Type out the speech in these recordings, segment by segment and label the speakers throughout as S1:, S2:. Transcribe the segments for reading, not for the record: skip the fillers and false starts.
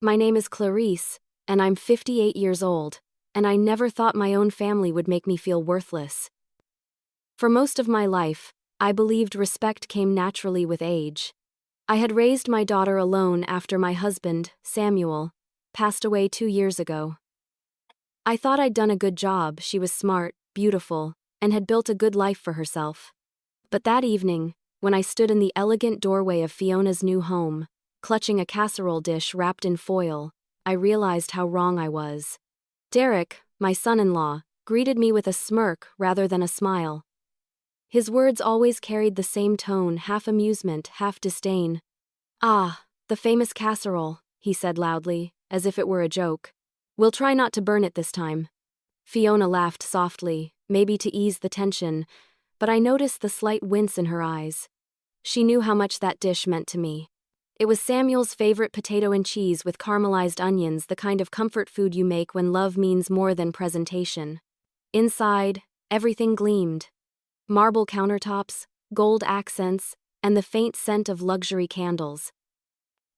S1: My name is Clarice, and I'm 58 years old, and I never thought my own family would make me feel worthless. For most of my life, I believed respect came naturally with age. I had raised my daughter alone after my husband, Samuel, passed away 2 years ago. I thought I'd done a good job. She was smart, beautiful, and had built a good life for herself. But that evening, when I stood in the elegant doorway of Fiona's new home, clutching a casserole dish wrapped in foil, I realized how wrong I was. Derek, my son-in-law, greeted me with a smirk rather than a smile. His words always carried the same tone, half amusement, half disdain. "Ah, the famous casserole," he said loudly, as if it were a joke. "We'll try not to burn it this time." Fiona laughed softly, maybe to ease the tension, but I noticed the slight wince in her eyes. She knew how much that dish meant to me. It was Samuel's favorite potato and cheese with caramelized onions, the kind of comfort food you make when love means more than presentation. Inside, everything gleamed. Marble countertops, gold accents, and the faint scent of luxury candles.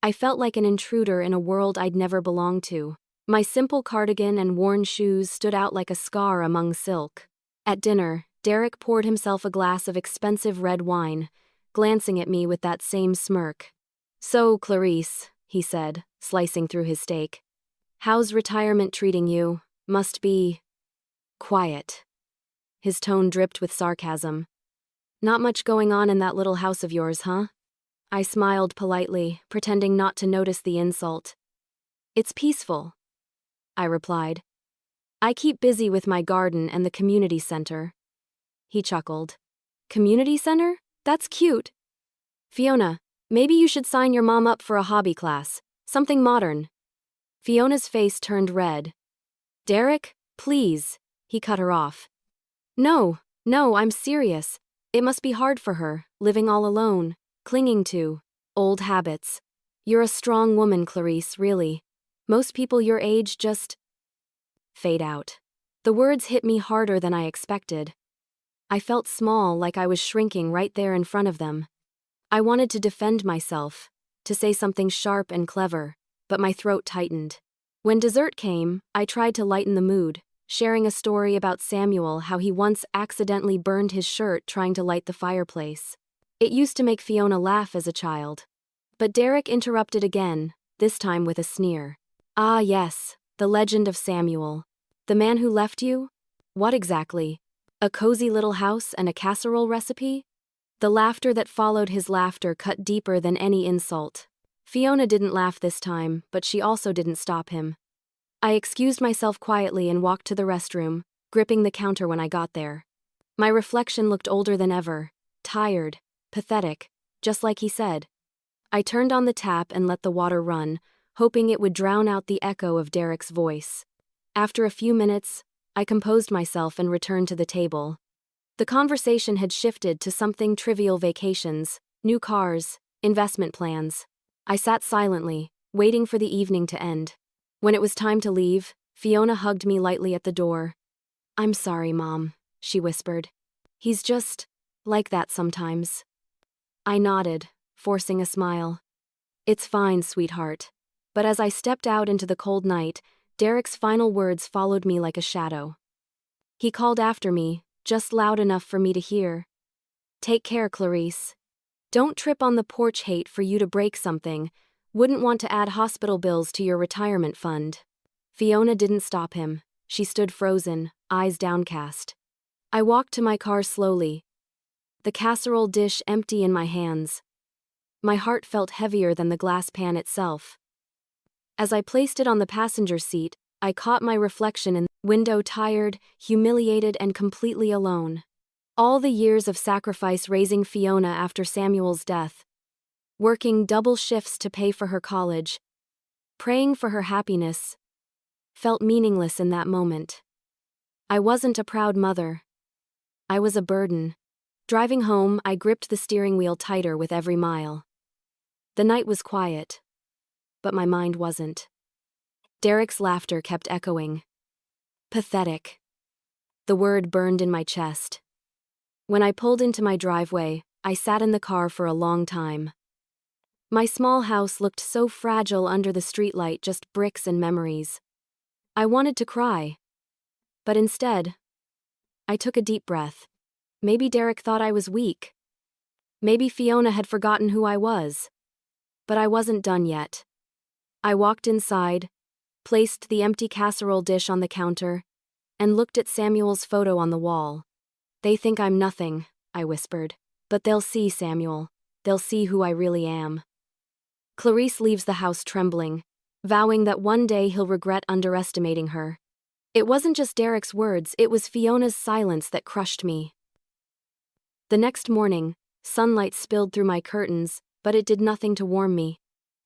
S1: I felt like an intruder in a world I'd never belonged to. My simple cardigan and worn shoes stood out like a scar among silk. At dinner, Derek poured himself a glass of expensive red wine, glancing at me with that same smirk. "So, Clarice," he said, slicing through his steak. "How's retirement treating you? Must be quiet." His tone dripped with sarcasm. "Not much going on in that little house of yours, huh?" I smiled politely, pretending not to notice the insult. "It's peaceful," I replied. "I keep busy with my garden and the community center." He chuckled. "Community center? That's cute. Fiona, maybe you should sign your mom up for a hobby class, something modern." Fiona's face turned red. "Derek, please," he cut her off. No, I'm serious. It must be hard for her, living all alone, clinging to old habits. You're a strong woman, Clarice, really. Most people your age just fade out." The words hit me harder than I expected. I felt small, like I was shrinking right there in front of them. I wanted to defend myself, to say something sharp and clever, but my throat tightened. When dessert came, I tried to lighten the mood, sharing a story about Samuel, how he once accidentally burned his shirt trying to light the fireplace. It used to make Fiona laugh as a child. But Derek interrupted again, this time with a sneer. "Ah yes, the legend of Samuel. The man who left you? What exactly? A cozy little house and a casserole recipe?" The laughter that followed his laughter cut deeper than any insult. Fiona didn't laugh this time, but she also didn't stop him. I excused myself quietly and walked to the restroom, gripping the counter when I got there. My reflection looked older than ever, tired, pathetic, just like he said. I turned on the tap and let the water run, hoping it would drown out the echo of Derek's voice. After a few minutes, I composed myself and returned to the table. The conversation had shifted to something trivial: vacations, new cars, investment plans. I sat silently, waiting for the evening to end. When it was time to leave, Fiona hugged me lightly at the door. "I'm sorry, Mom," she whispered. "He's just like that sometimes." I nodded, forcing a smile. "It's fine, sweetheart." But as I stepped out into the cold night, Derek's final words followed me like a shadow. He called after me, just loud enough for me to hear. "Take care, Clarice. Don't trip on the porch. Hate for you to break something. Wouldn't want to add hospital bills to your retirement fund." Fiona didn't stop him. She stood frozen, eyes downcast. I walked to my car slowly, the casserole dish empty in my hands. My heart felt heavier than the glass pan itself. As I placed it on the passenger seat, I caught my reflection in the window, tired, humiliated, and completely alone. All the years of sacrifice raising Fiona after Samuel's death, working double shifts to pay for her college, praying for her happiness, felt meaningless in that moment. I wasn't a proud mother. I was a burden. Driving home, I gripped the steering wheel tighter with every mile. The night was quiet, but my mind wasn't. Derek's laughter kept echoing. Pathetic. The word burned in my chest. When I pulled into my driveway, I sat in the car for a long time. My small house looked so fragile under the streetlight, just bricks and memories. I wanted to cry. But instead, I took a deep breath. Maybe Derek thought I was weak. Maybe Fiona had forgotten who I was. But I wasn't done yet. I walked inside, placed the empty casserole dish on the counter, and looked at Samuel's photo on the wall. "They think I'm nothing," I whispered. "But they'll see, Samuel. They'll see who I really am." Clarice leaves the house trembling, vowing that one day he'll regret underestimating her. It wasn't just Derek's words, it was Fiona's silence that crushed me. The next morning, sunlight spilled through my curtains, but it did nothing to warm me.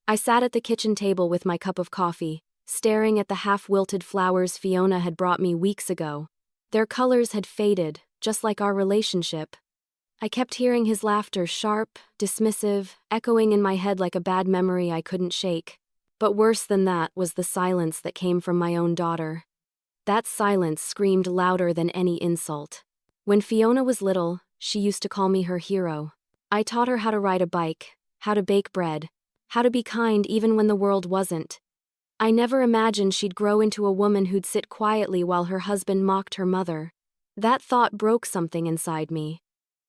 S1: I sat at the kitchen table with my cup of coffee, staring at the half-wilted flowers Fiona had brought me weeks ago. Their colors had faded, just like our relationship. I kept hearing his laughter, sharp, dismissive, echoing in my head like a bad memory I couldn't shake. But worse than that was the silence that came from my own daughter. That silence screamed louder than any insult. When Fiona was little, she used to call me her hero. I taught her how to ride a bike, how to bake bread, how to be kind even when the world wasn't. I never imagined she'd grow into a woman who'd sit quietly while her husband mocked her mother. That thought broke something inside me.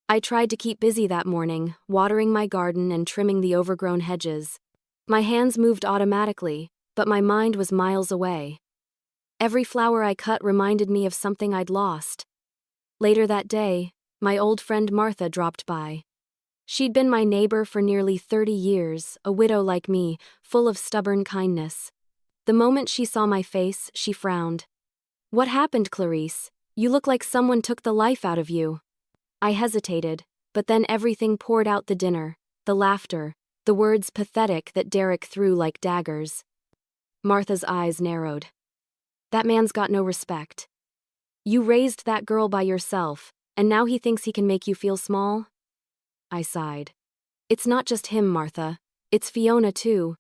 S1: I tried to keep busy that morning, watering my garden and trimming the overgrown hedges. My hands moved automatically, but my mind was miles away. Every flower I cut reminded me of something I'd lost. Later that day, my old friend Martha dropped by. She'd been my neighbor for nearly 30 years, a widow like me, full of stubborn kindness. The moment she saw my face, she frowned. "What happened, Clarice? You look like someone took the life out of you." I hesitated, but then everything poured out: the dinner, the laughter, the words pathetic that Derek threw like daggers. Martha's eyes narrowed. "That man's got no respect. You raised that girl by yourself, and now he thinks he can make you feel small?" I sighed. "It's not just him, Martha. It's Fiona too."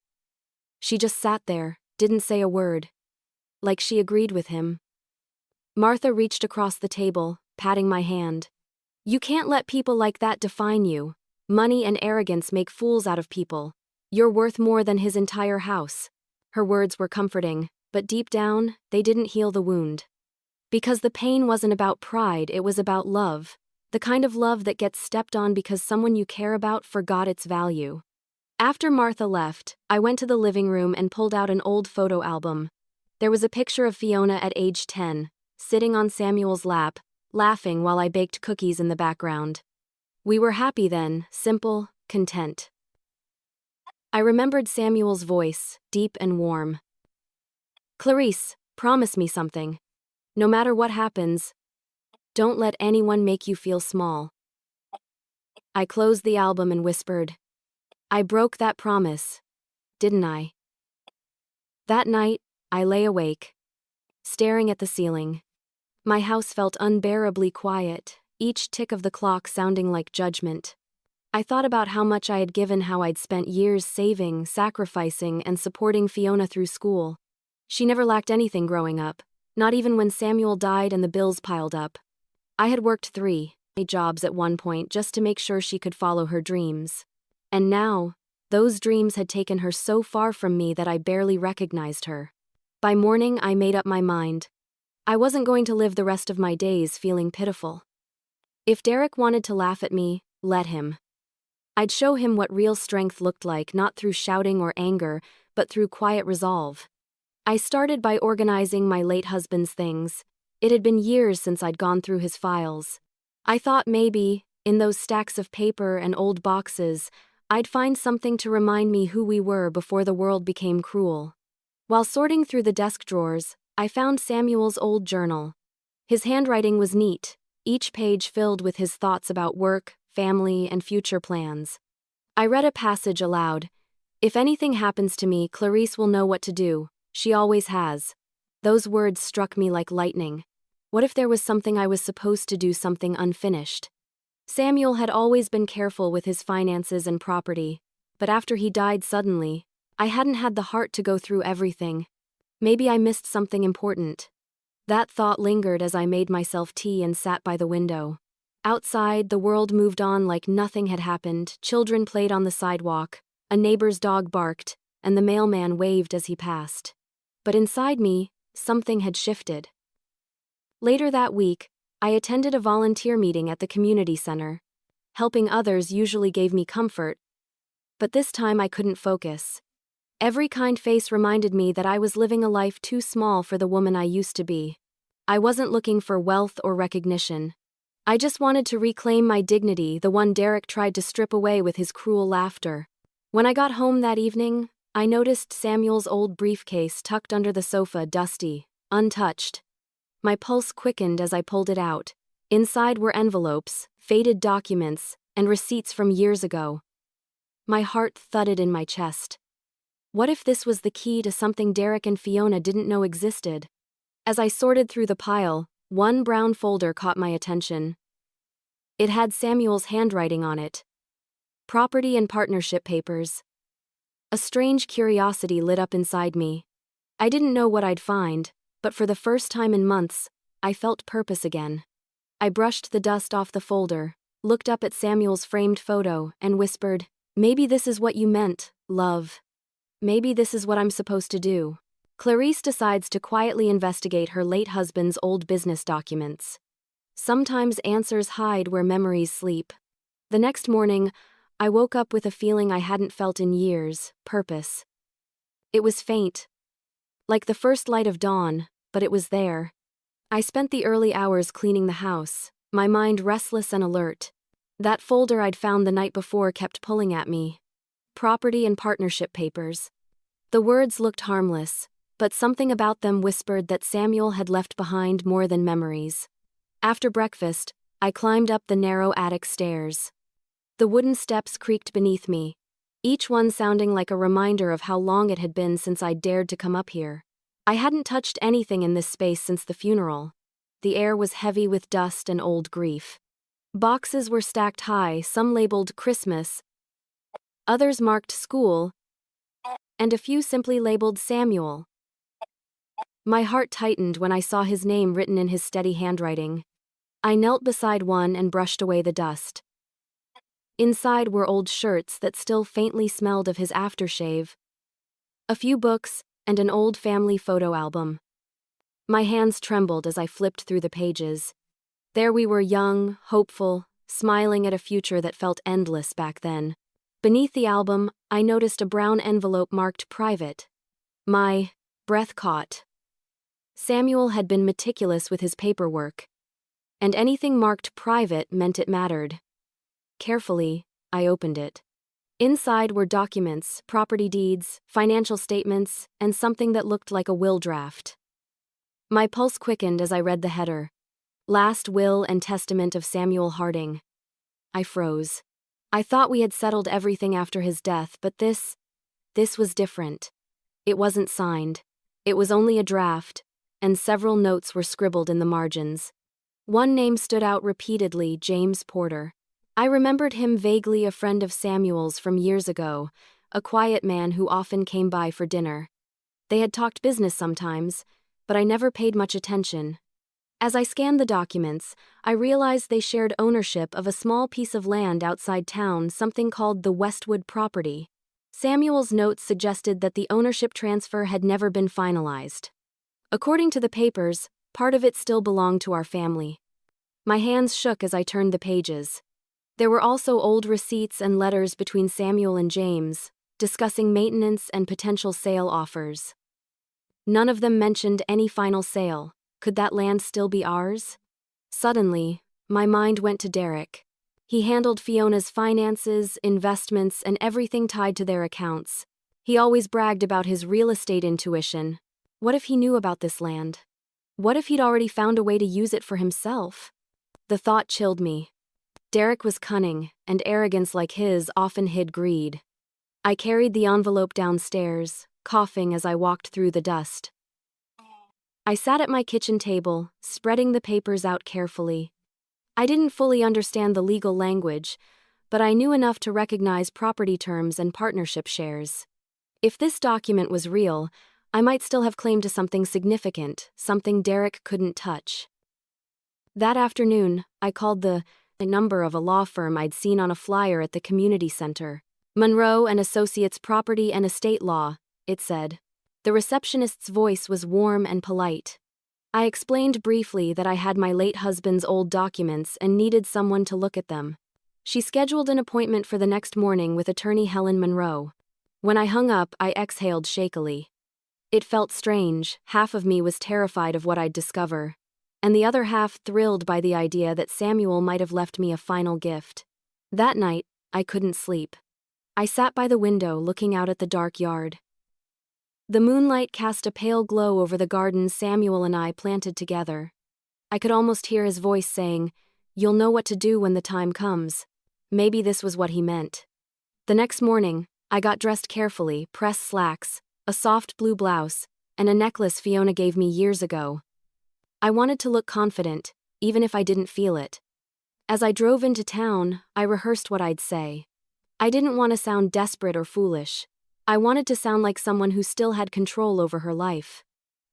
S1: She just sat there, didn't say a word. Like she agreed with him. Martha reached across the table, patting my hand. "You can't let people like that define you. Money and arrogance make fools out of people. You're worth more than his entire house." Her words were comforting, but deep down, they didn't heal the wound. Because the pain wasn't about pride, it was about love. The kind of love that gets stepped on because someone you care about forgot its value. After Martha left, I went to the living room and pulled out an old photo album. There was a picture of Fiona at age 10, sitting on Samuel's lap, laughing while I baked cookies in the background. We were happy then, simple, content. I remembered Samuel's voice, deep and warm. "Clarice, promise me something. No matter what happens, don't let anyone make you feel small." I closed the album and whispered, "I broke that promise, didn't I?" That night, I lay awake, staring at the ceiling. My house felt unbearably quiet, each tick of the clock sounding like judgment. I thought about how much I had given, how I'd spent years saving, sacrificing, and supporting Fiona through school. She never lacked anything growing up, not even when Samuel died and the bills piled up. I had worked 3 jobs at one point just to make sure she could follow her dreams. And now, those dreams had taken her so far from me that I barely recognized her. By morning, I made up my mind. I wasn't going to live the rest of my days feeling pitiful. If Derek wanted to laugh at me, let him. I'd show him what real strength looked like, not through shouting or anger, but through quiet resolve. I started by organizing my late husband's things. It had been years since I'd gone through his files. I thought maybe, in those stacks of paper and old boxes, I'd find something to remind me who we were before the world became cruel. While sorting through the desk drawers, I found Samuel's old journal. His handwriting was neat, each page filled with his thoughts about work, family, and future plans. I read a passage aloud. "If anything happens to me, Clarice will know what to do. She always has." Those words struck me like lightning. What if there was something I was supposed to do, something unfinished? Samuel had always been careful with his finances and property, but after he died suddenly, I hadn't had the heart to go through everything. Maybe I missed something important. That thought lingered as I made myself tea and sat by the window. Outside, the world moved on like nothing had happened. Children played on the sidewalk. A neighbor's dog barked, and the mailman waved as he passed. But inside me, something had shifted. Later that week, I attended a volunteer meeting at the community center. Helping others usually gave me comfort, but this time I couldn't focus. Every kind face reminded me that I was living a life too small for the woman I used to be. I wasn't looking for wealth or recognition. I just wanted to reclaim my dignity, the one Derek tried to strip away with his cruel laughter. When I got home that evening, I noticed Samuel's old briefcase tucked under the sofa, dusty, untouched. My pulse quickened as I pulled it out. Inside were envelopes, faded documents, and receipts from years ago. My heart thudded in my chest. What if this was the key to something Derek and Fiona didn't know existed? As I sorted through the pile, one brown folder caught my attention. It had Samuel's handwriting on it. Property and partnership papers. A strange curiosity lit up inside me. I didn't know what I'd find, but for the first time in months, I felt purpose again. I brushed the dust off the folder, looked up at Samuel's framed photo, and whispered, "Maybe this is what you meant, love. Maybe this is what I'm supposed to do." Clarice decides to quietly investigate her late husband's old business documents. Sometimes answers hide where memories sleep. The next morning, I woke up with a feeling I hadn't felt in years, purpose. It was faint, like the first light of dawn, but it was there. I spent the early hours cleaning the house, my mind restless and alert. That folder I'd found the night before kept pulling at me. Property and partnership papers. The words looked harmless, but something about them whispered that Samuel had left behind more than memories. After breakfast, I climbed up the narrow attic stairs. The wooden steps creaked beneath me, each one sounding like a reminder of how long it had been since I'd dared to come up here. I hadn't touched anything in this space since the funeral. The air was heavy with dust and old grief. Boxes were stacked high, some labeled Christmas, others marked school, and a few simply labeled Samuel. My heart tightened when I saw his name written in his steady handwriting. I knelt beside one and brushed away the dust. Inside were old shirts that still faintly smelled of his aftershave, a few books, and an old family photo album. My hands trembled as I flipped through the pages. There we were, young, hopeful, smiling at a future that felt endless back then. Beneath the album, I noticed a brown envelope marked private. My breath caught. Samuel had been meticulous with his paperwork, and anything marked private meant it mattered. Carefully, I opened it. Inside were documents, property deeds, financial statements, and something that looked like a will draft. My pulse quickened as I read the header. Last Will and Testament of Samuel Harding. I froze. I thought we had settled everything after his death, but this was different. It wasn't signed. It was only a draft, and several notes were scribbled in the margins. One name stood out repeatedly, James Porter. I remembered him vaguely, a friend of Samuel's from years ago, a quiet man who often came by for dinner. They had talked business sometimes, but I never paid much attention. As I scanned the documents, I realized they shared ownership of a small piece of land outside town, something called the Westwood property. Samuel's notes suggested that the ownership transfer had never been finalized. According to the papers, part of it still belonged to our family. My hands shook as I turned the pages. There were also old receipts and letters between Samuel and James, discussing maintenance and potential sale offers. None of them mentioned any final sale. Could that land still be ours? Suddenly, my mind went to Derek. He handled Fiona's finances, investments, and everything tied to their accounts. He always bragged about his real estate intuition. What if he knew about this land? What if he'd already found a way to use it for himself? The thought chilled me. Derek was cunning, and arrogance like his often hid greed. I carried the envelope downstairs, coughing as I walked through the dust. I sat at my kitchen table, spreading the papers out carefully. I didn't fully understand the legal language, but I knew enough to recognize property terms and partnership shares. If this document was real, I might still have claim to something significant, something Derek couldn't touch. That afternoon, I called the number of a law firm I'd seen on a flyer at the community center. Monroe and Associates Property and Estate Law, it said. The receptionist's voice was warm and polite. I explained briefly that I had my late husband's old documents and needed someone to look at them. She scheduled an appointment for the next morning with attorney Helen Monroe. When I hung up, I exhaled shakily. It felt strange. Half of me was terrified of what I'd discover, and the other half thrilled by the idea that Samuel might have left me a final gift. That night, I couldn't sleep. I sat by the window looking out at the dark yard. The moonlight cast a pale glow over the garden Samuel and I planted together. I could almost hear his voice saying, "You'll know what to do when the time comes." Maybe this was what he meant. The next morning, I got dressed carefully, pressed slacks, a soft blue blouse, and a necklace Fiona gave me years ago. I wanted to look confident, even if I didn't feel it. As I drove into town, I rehearsed what I'd say. I didn't want to sound desperate or foolish. I wanted to sound like someone who still had control over her life.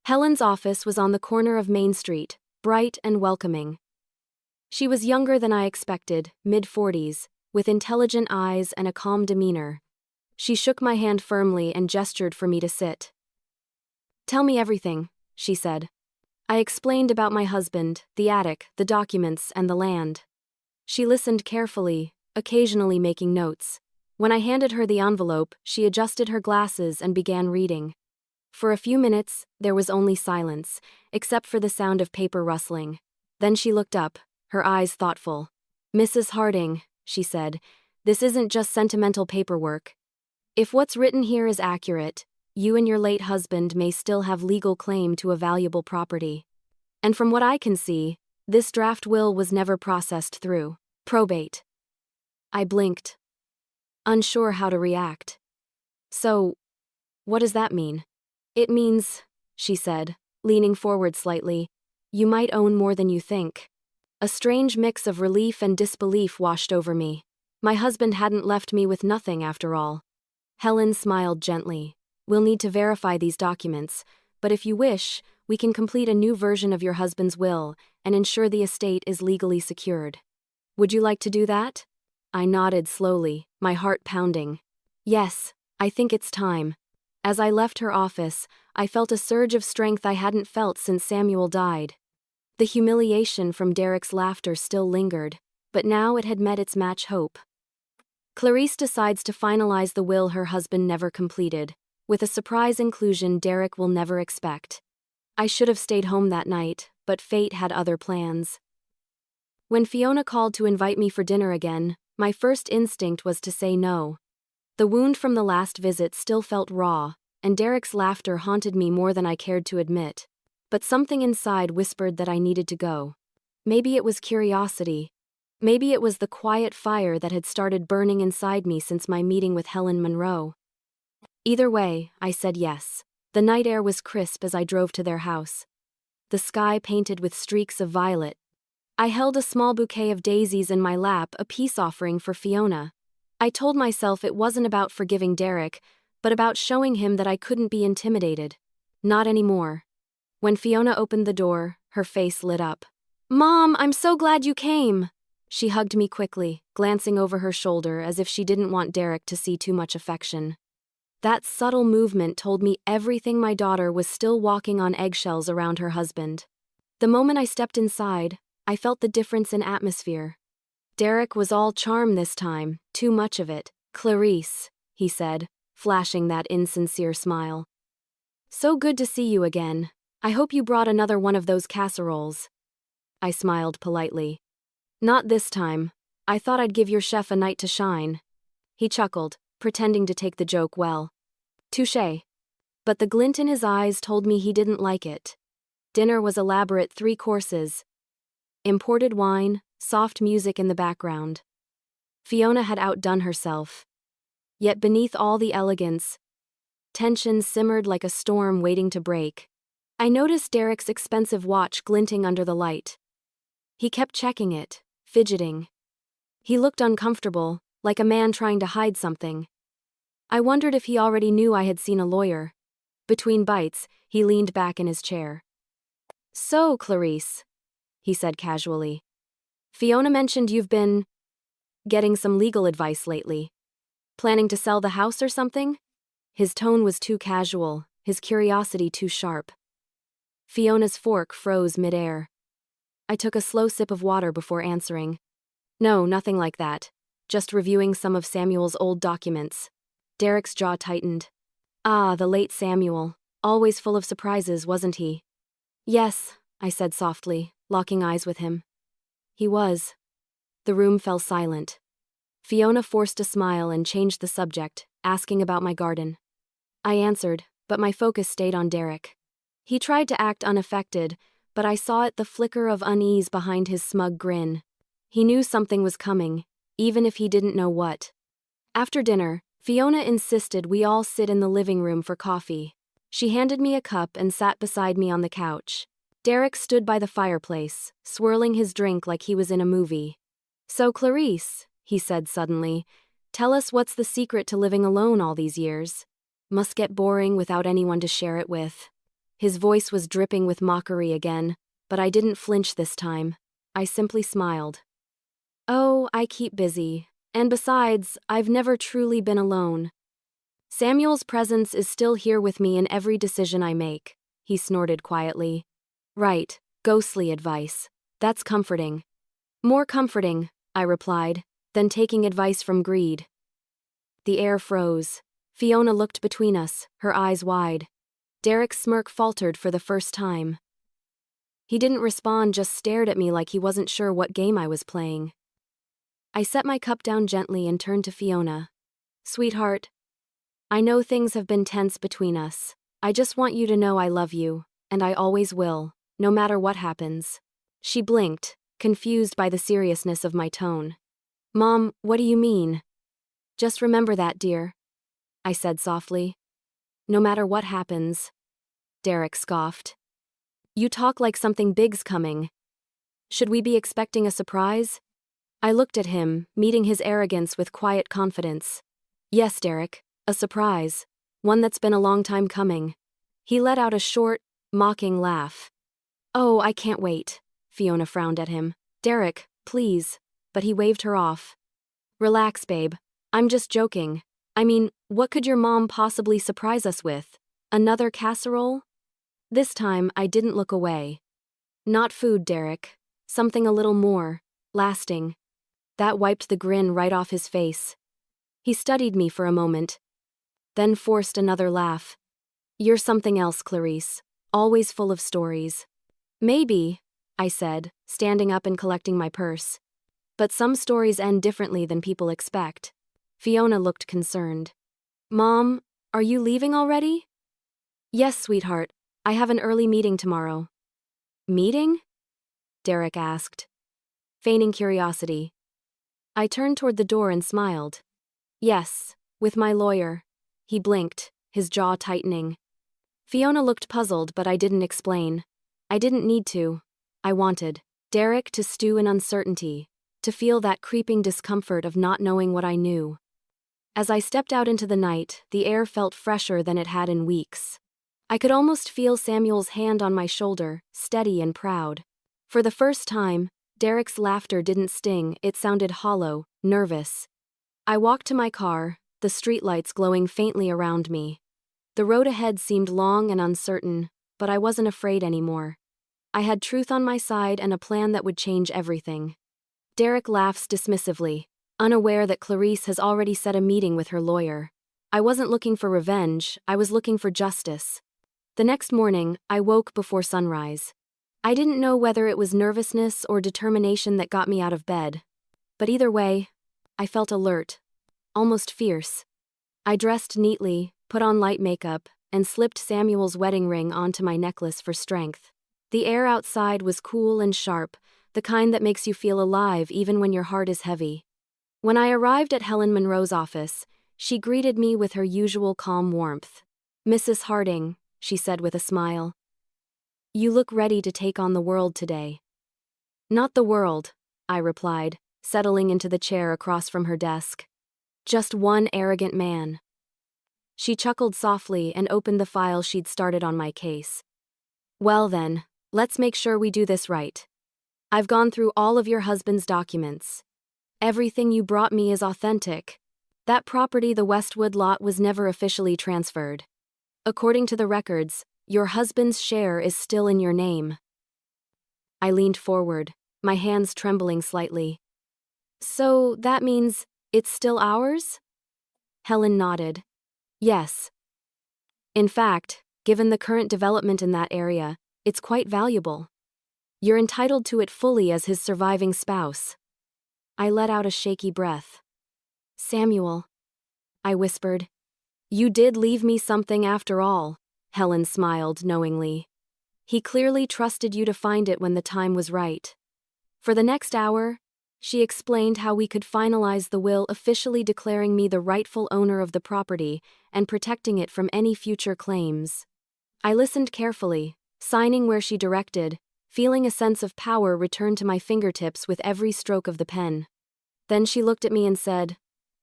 S1: Helen's office was on the corner of Main Street, bright and welcoming. She was younger than I expected, mid-40s, with intelligent eyes and a calm demeanor. She shook my hand firmly and gestured for me to sit. "Tell me everything," she said. I explained about my husband, the attic, the documents, and the land. She listened carefully, occasionally making notes. When I handed her the envelope, she adjusted her glasses and began reading. For a few minutes, there was only silence, except for the sound of paper rustling. Then she looked up, her eyes thoughtful. "Mrs. Harding," she said, "this isn't just sentimental paperwork. If what's written here is accurate, you and your late husband may still have legal claim to a valuable property. And from what I can see, this draft will was never processed through probate." I blinked, unsure how to react. "So, what does that mean?" "It means," she said, leaning forward slightly, "you might own more than you think." A strange mix of relief and disbelief washed over me. My husband hadn't left me with nothing after all. Helen smiled gently. "We'll need to verify these documents, but if you wish, we can complete a new version of your husband's will and ensure the estate is legally secured. Would you like to do that?" I nodded slowly, my heart pounding. "Yes, I think it's time." As I left her office, I felt a surge of strength I hadn't felt since Samuel died. The humiliation from Derek's laughter still lingered, but now it had met its match hope. Clarice decides to finalize the will her husband never completed, with a surprise inclusion Derek will never expect. I should have stayed home that night, but fate had other plans. When Fiona called to invite me for dinner again, my first instinct was to say no. The wound from the last visit still felt raw, and Derek's laughter haunted me more than I cared to admit. But something inside whispered that I needed to go. Maybe it was curiosity. Maybe it was the quiet fire that had started burning inside me since my meeting with Helen Monroe. Either way, I said yes. The night air was crisp as I drove to their house. The sky painted with streaks of violet. I held a small bouquet of daisies in my lap, a peace offering for Fiona. I told myself it wasn't about forgiving Derek, but about showing him that I couldn't be intimidated. Not anymore. When Fiona opened the door, her face lit up. "Mom, I'm so glad you came!" She hugged me quickly, glancing over her shoulder as if she didn't want Derek to see too much affection. That subtle movement told me everything. My daughter was still walking on eggshells around her husband. The moment I stepped inside, I felt the difference in atmosphere. Derek was all charm this time, too much of it. "Clarice," he said, flashing that insincere smile. "So good to see you again. I hope you brought another one of those casseroles." I smiled politely. "Not this time. I thought I'd give your chef a night to shine." He chuckled, pretending to take the joke well. "Touché." But the glint in his eyes told me he didn't like it. Dinner was elaborate, 3 courses. Imported wine, soft music in the background. Fiona had outdone herself. Yet beneath all the elegance, tension simmered like a storm waiting to break. I noticed Derek's expensive watch glinting under the light. He kept checking it, fidgeting. He looked uncomfortable, like a man trying to hide something. I wondered if he already knew I had seen a lawyer. Between bites, he leaned back in his chair. "So, Clarice," he said casually, "Fiona mentioned you've been getting some legal advice lately." Planning to sell the house or something? His tone was too casual, his curiosity too sharp. Fiona's fork froze midair. I took a slow sip of water before answering. No, nothing like that. Just reviewing some of Samuel's old documents. Derek's jaw tightened. Ah, the late Samuel. Always full of surprises, wasn't he? Yes, I said softly, locking eyes with him. He was. The room fell silent. Fiona forced a smile and changed the subject, asking about my garden. I answered, but my focus stayed on Derek. He tried to act unaffected, but I saw the flicker of unease behind his smug grin. He knew something was coming, even if he didn't know what. After dinner, Fiona insisted we all sit in the living room for coffee. She handed me a cup and sat beside me on the couch. Derek stood by the fireplace, swirling his drink like he was in a movie. So Clarice, he said suddenly, tell us what's the secret to living alone all these years. Must get boring without anyone to share it with. His voice was dripping with mockery again, but I didn't flinch this time. I simply smiled. Oh, I keep busy. And besides, I've never truly been alone. Samuel's presence is still here with me in every decision I make, he snorted quietly. Right, ghostly advice. That's comforting. More comforting, I replied, than taking advice from greed. The air froze. Fiona looked between us, her eyes wide. Derek's smirk faltered for the first time. He didn't respond, just stared at me like he wasn't sure what game I was playing. I set my cup down gently and turned to Fiona. Sweetheart, I know things have been tense between us. I just want you to know I love you, and I always will, no matter what happens. She blinked, confused by the seriousness of my tone. Mom, what do you mean? Just remember that, dear, I said softly. No matter what happens. Derek scoffed. You talk like something big's coming. Should we be expecting a surprise? I looked at him, meeting his arrogance with quiet confidence. Yes, Derek, a surprise. One that's been a long time coming. He let out a short, mocking laugh. Oh, I can't wait. Fiona frowned at him. Derek, please. But he waved her off. Relax, babe. I'm just joking. I mean, what could your mom possibly surprise us with? Another casserole? This time, I didn't look away. Not food, Derek. Something a little more, lasting. That wiped the grin right off his face. He studied me for a moment, then forced another laugh. You're something else, Clarice. Always full of stories. Maybe, I said, standing up and collecting my purse. But some stories end differently than people expect. Fiona looked concerned. Mom, are you leaving already? Yes, sweetheart. I have an early meeting tomorrow. Meeting? Derek asked, feigning curiosity. I turned toward the door and smiled. Yes, with my lawyer. He blinked, his jaw tightening. Fiona looked puzzled, but I didn't explain. I didn't need to. I wanted Derek to stew in uncertainty, to feel that creeping discomfort of not knowing what I knew. As I stepped out into the night, the air felt fresher than it had in weeks. I could almost feel Samuel's hand on my shoulder, steady and proud. For the first time, Derek's laughter didn't sting, it sounded hollow, nervous. I walked to my car, the streetlights glowing faintly around me. The road ahead seemed long and uncertain, but I wasn't afraid anymore. I had truth on my side and a plan that would change everything. Derek laughs dismissively, unaware that Clarice has already set a meeting with her lawyer. I wasn't looking for revenge, I was looking for justice. The next morning, I woke before sunrise. I didn't know whether it was nervousness or determination that got me out of bed. But either way, I felt alert, almost fierce. I dressed neatly, put on light makeup, and slipped Samuel's wedding ring onto my necklace for strength. The air outside was cool and sharp, the kind that makes you feel alive even when your heart is heavy. When I arrived at Helen Monroe's office, she greeted me with her usual calm warmth. Mrs. Harding, she said with a smile. You look ready to take on the world today. Not the world, I replied, settling into the chair across from her desk. Just one arrogant man. She chuckled softly and opened the file she'd started on my case. Well then, let's make sure we do this right. I've gone through all of your husband's documents. Everything you brought me is authentic. That property, the Westwood lot, was never officially transferred. According to the records, your husband's share is still in your name. I leaned forward, my hands trembling slightly. So that means it's still ours? Helen nodded. Yes. In fact, given the current development in that area, it's quite valuable. You're entitled to it fully as his surviving spouse. I let out a shaky breath. Samuel, I whispered. You did leave me something after all, Helen smiled knowingly. He clearly trusted you to find it when the time was right. For the next hour, she explained how we could finalize the will, officially declaring me the rightful owner of the property and protecting it from any future claims. I listened carefully, signing where she directed, feeling a sense of power return to my fingertips with every stroke of the pen. Then she looked at me and said,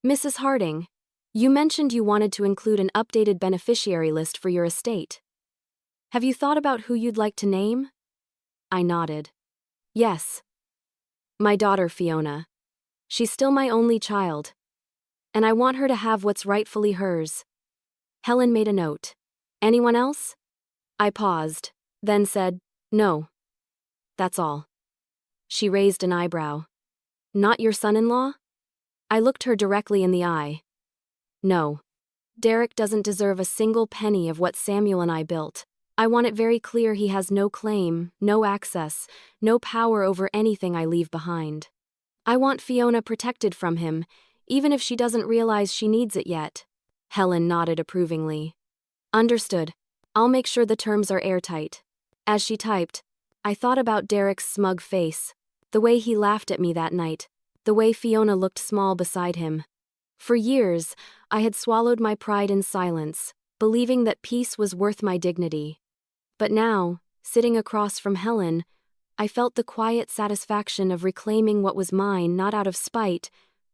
S1: Mrs. Harding, you mentioned you wanted to include an updated beneficiary list for your estate. Have you thought about who you'd like to name? I nodded. Yes. My daughter Fiona. She's still my only child. And I want her to have what's rightfully hers. Helen made a note. Anyone else? I paused, then said, No. That's all. She raised an eyebrow. Not your son-in-law? I looked her directly in the eye. No. Derek doesn't deserve a single penny of what Samuel and I built. I want it very clear he has no claim, no access, no power over anything I leave behind. I want Fiona protected from him, even if she doesn't realize she needs it yet. Helen nodded approvingly. Understood. I'll make sure the terms are airtight. As she typed, I thought about Derek's smug face, the way he laughed at me that night, the way Fiona looked small beside him. For years, I had swallowed my pride in silence, believing that peace was worth my dignity. But now, sitting across from Helen, I felt the quiet satisfaction of reclaiming what was mine, not out of spite,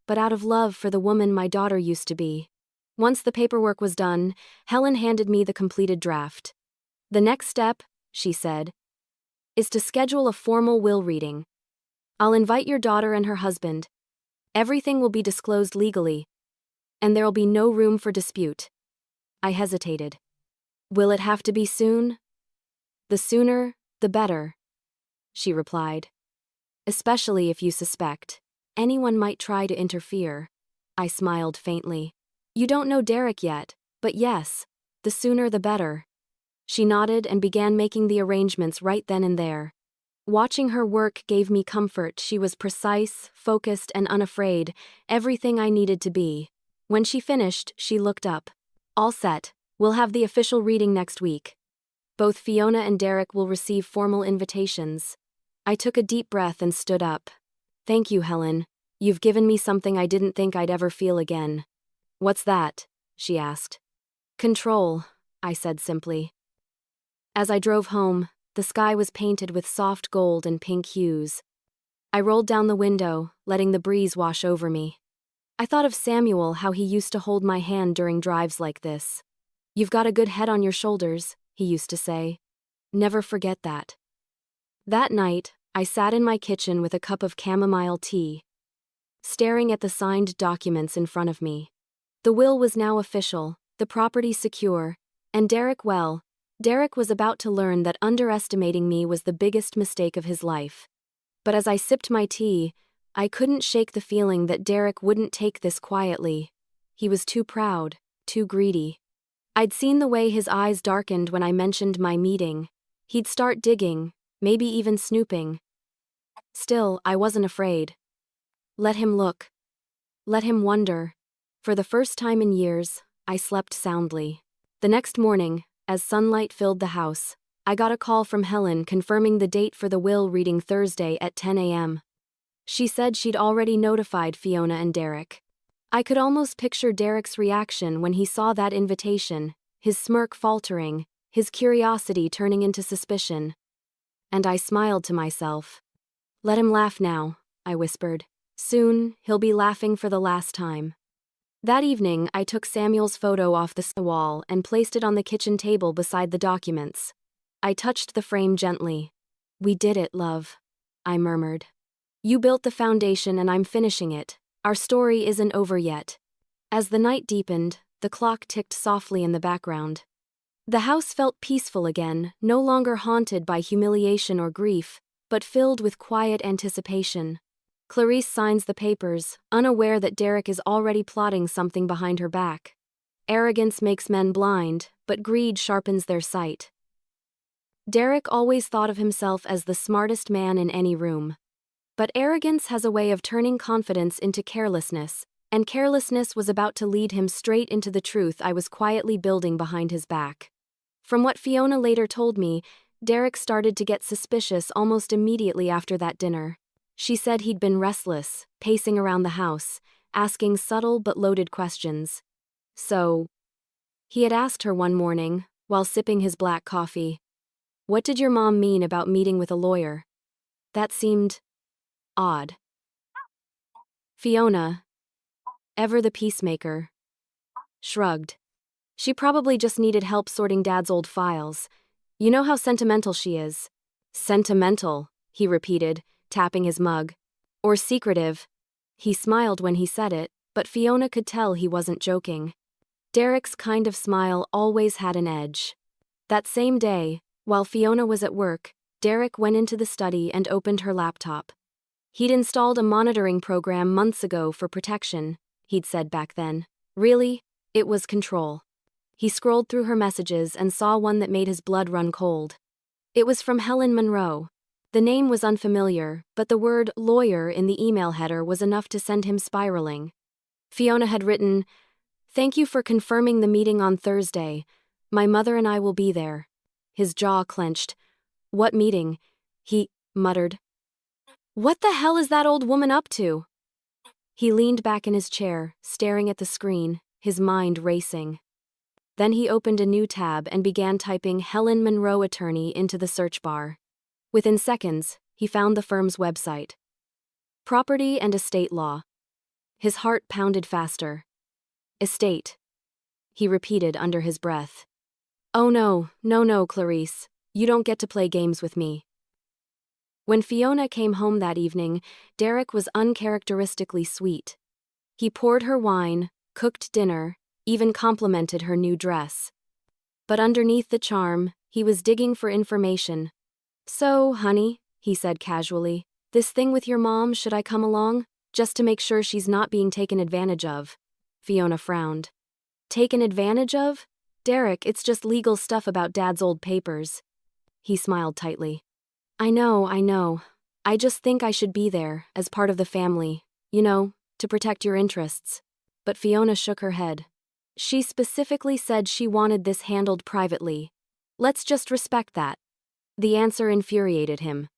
S1: but out of love for the woman my daughter used to be. Once the paperwork was done, Helen handed me the completed draft. The next step, she said, is to schedule a formal will reading. I'll invite your daughter and her husband. Everything will be disclosed legally, and there'll be no room for dispute. I hesitated. Will it have to be soon? The sooner, the better, she replied. Especially if you suspect anyone might try to interfere. I smiled faintly. You don't know Derek yet, but yes, the sooner the better. She nodded and began making the arrangements right then and there. Watching her work gave me comfort. She was precise, focused, and unafraid, everything I needed to be. When she finished, she looked up. All set. We'll have the official reading next week. Both Fiona and Derek will receive formal invitations. I took a deep breath and stood up. Thank you, Helen. You've given me something I didn't think I'd ever feel again. What's that? She asked. Control, I said simply. As I drove home, the sky was painted with soft gold and pink hues. I rolled down the window, letting the breeze wash over me. I thought of Samuel, how he used to hold my hand during drives like this. You've got a good head on your shoulders, he used to say. Never forget that. That night, I sat in my kitchen with a cup of chamomile tea, staring at the signed documents in front of me. The will was now official, the property secure, and Derek was about to learn that underestimating me was the biggest mistake of his life. But as I sipped my tea, I couldn't shake the feeling that Derek wouldn't take this quietly. He was too proud, too greedy. I'd seen the way his eyes darkened when I mentioned my meeting. He'd start digging, maybe even snooping. Still, I wasn't afraid. Let him look. Let him wonder. For the first time in years, I slept soundly. The next morning, as sunlight filled the house, I got a call from Helen confirming the date for the will reading, Thursday at 10 a.m. She said she'd already notified Fiona and Derek. I could almost picture Derek's reaction when he saw that invitation, his smirk faltering, his curiosity turning into suspicion. And I smiled to myself. Let him laugh now, I whispered. Soon, he'll be laughing for the last time. That evening, I took Samuel's photo off the wall and placed it on the kitchen table beside the documents. I touched the frame gently. We did it, love, I murmured. You built the foundation and I'm finishing it. Our story isn't over yet. As the night deepened, the clock ticked softly in the background. The house felt peaceful again, no longer haunted by humiliation or grief, but filled with quiet anticipation. Clarice signs the papers, unaware that Derek is already plotting something behind her back. Arrogance makes men blind, but greed sharpens their sight. Derek always thought of himself as the smartest man in any room. But arrogance has a way of turning confidence into carelessness, and carelessness was about to lead him straight into the truth I was quietly building behind his back. From what Fiona later told me, Derek started to get suspicious almost immediately after that dinner. She said he'd been restless, pacing around the house, asking subtle but loaded questions. So, he had asked her one morning, while sipping his black coffee, "What did your mom mean about meeting with a lawyer?" That seemed odd. Fiona, ever the peacemaker, shrugged. She probably just needed help sorting Dad's old files. You know how sentimental she is. Sentimental, he repeated, tapping his mug. Or secretive. He smiled when he said it, but Fiona could tell he wasn't joking. Derek's kind of smile always had an edge. That same day, while Fiona was at work, Derek went into the study and opened her laptop. He'd installed a monitoring program months ago for protection, he'd said back then. Really, it was control. He scrolled through her messages and saw one that made his blood run cold. It was from Helen Monroe. The name was unfamiliar, but the word lawyer in the email header was enough to send him spiraling. Fiona had written, "Thank you for confirming the meeting on Thursday. My mother and I will be there." His jaw clenched. "What meeting?" he muttered. "What the hell is that old woman up to?" He leaned back in his chair, staring at the screen, his mind racing. Then he opened a new tab and began typing Helen Monroe Attorney into the search bar. Within seconds, he found the firm's website. Property and estate law. His heart pounded faster. Estate. He repeated under his breath. "Oh no, Clarice. You don't get to play games with me." When Fiona came home that evening, Derek was uncharacteristically sweet. He poured her wine, cooked dinner, even complimented her new dress. But underneath the charm, he was digging for information. "So, honey," he said casually, "this thing with your mom, should I come along? Just to make sure she's not being taken advantage of." Fiona frowned. "Taken advantage of? Derek, it's just legal stuff about Dad's old papers." He smiled tightly. I know. I just think I should be there, as part of the family, to protect your interests." But Fiona shook her head. "She specifically said she wanted this handled privately. Let's just respect that." The answer infuriated him.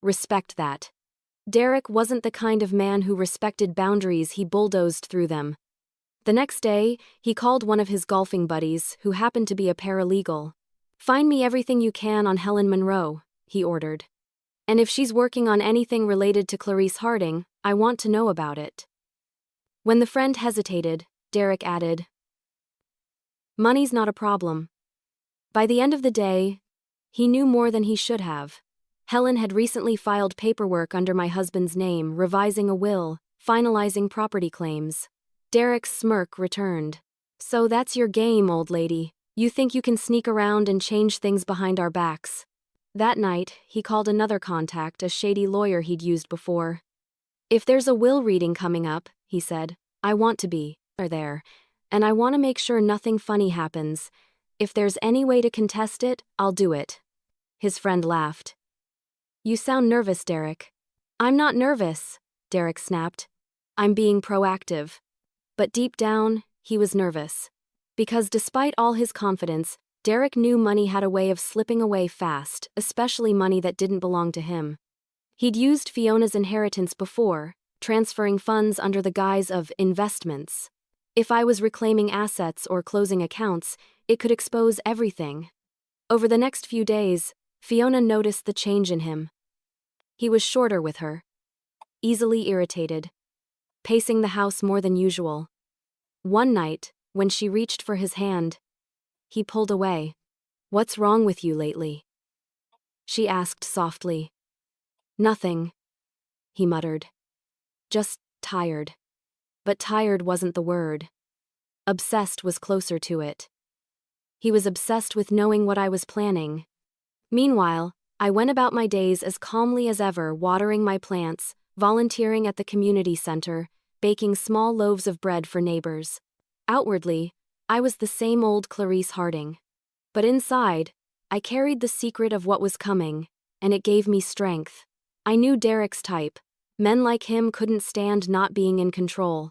S1: Respect that. Derek wasn't the kind of man who respected boundaries, he bulldozed through them. The next day, he called one of his golfing buddies, who happened to be a paralegal. "Find me everything you can on Helen Monroe," he ordered. "And if she's working on anything related to Clarice Harding, I want to know about it." When the friend hesitated, Derek added, "Money's not a problem." By the end of the day, he knew more than he should have. Helen had recently filed paperwork under my husband's name, revising a will, finalizing property claims. Derek's smirk returned. "So that's your game, old lady. You think you can sneak around and change things behind our backs." That night, he called another contact, a shady lawyer he'd used before. "If there's a will reading coming up," he said, "I want to be there, and I want to make sure nothing funny happens. If there's any way to contest it, I'll do it." His friend laughed. "You sound nervous, Derek." "I'm not nervous," Derek snapped. "I'm being proactive." But deep down, he was nervous. Because despite all his confidence, Derek knew money had a way of slipping away fast, especially money that didn't belong to him. He'd used Fiona's inheritance before, transferring funds under the guise of investments. If I was reclaiming assets or closing accounts, it could expose everything. Over the next few days, Fiona noticed the change in him. He was shorter with her, easily irritated, pacing the house more than usual. One night, when she reached for his hand, he pulled away. "What's wrong with you lately?" she asked softly. "Nothing," he muttered. "Just tired." But tired wasn't the word. Obsessed was closer to it. He was obsessed with knowing what I was planning. Meanwhile, I went about my days as calmly as ever, watering my plants, volunteering at the community center, baking small loaves of bread for neighbors. Outwardly, I was the same old Clarice Harding. But inside, I carried the secret of what was coming, and it gave me strength. I knew Derek's type. Men like him couldn't stand not being in control.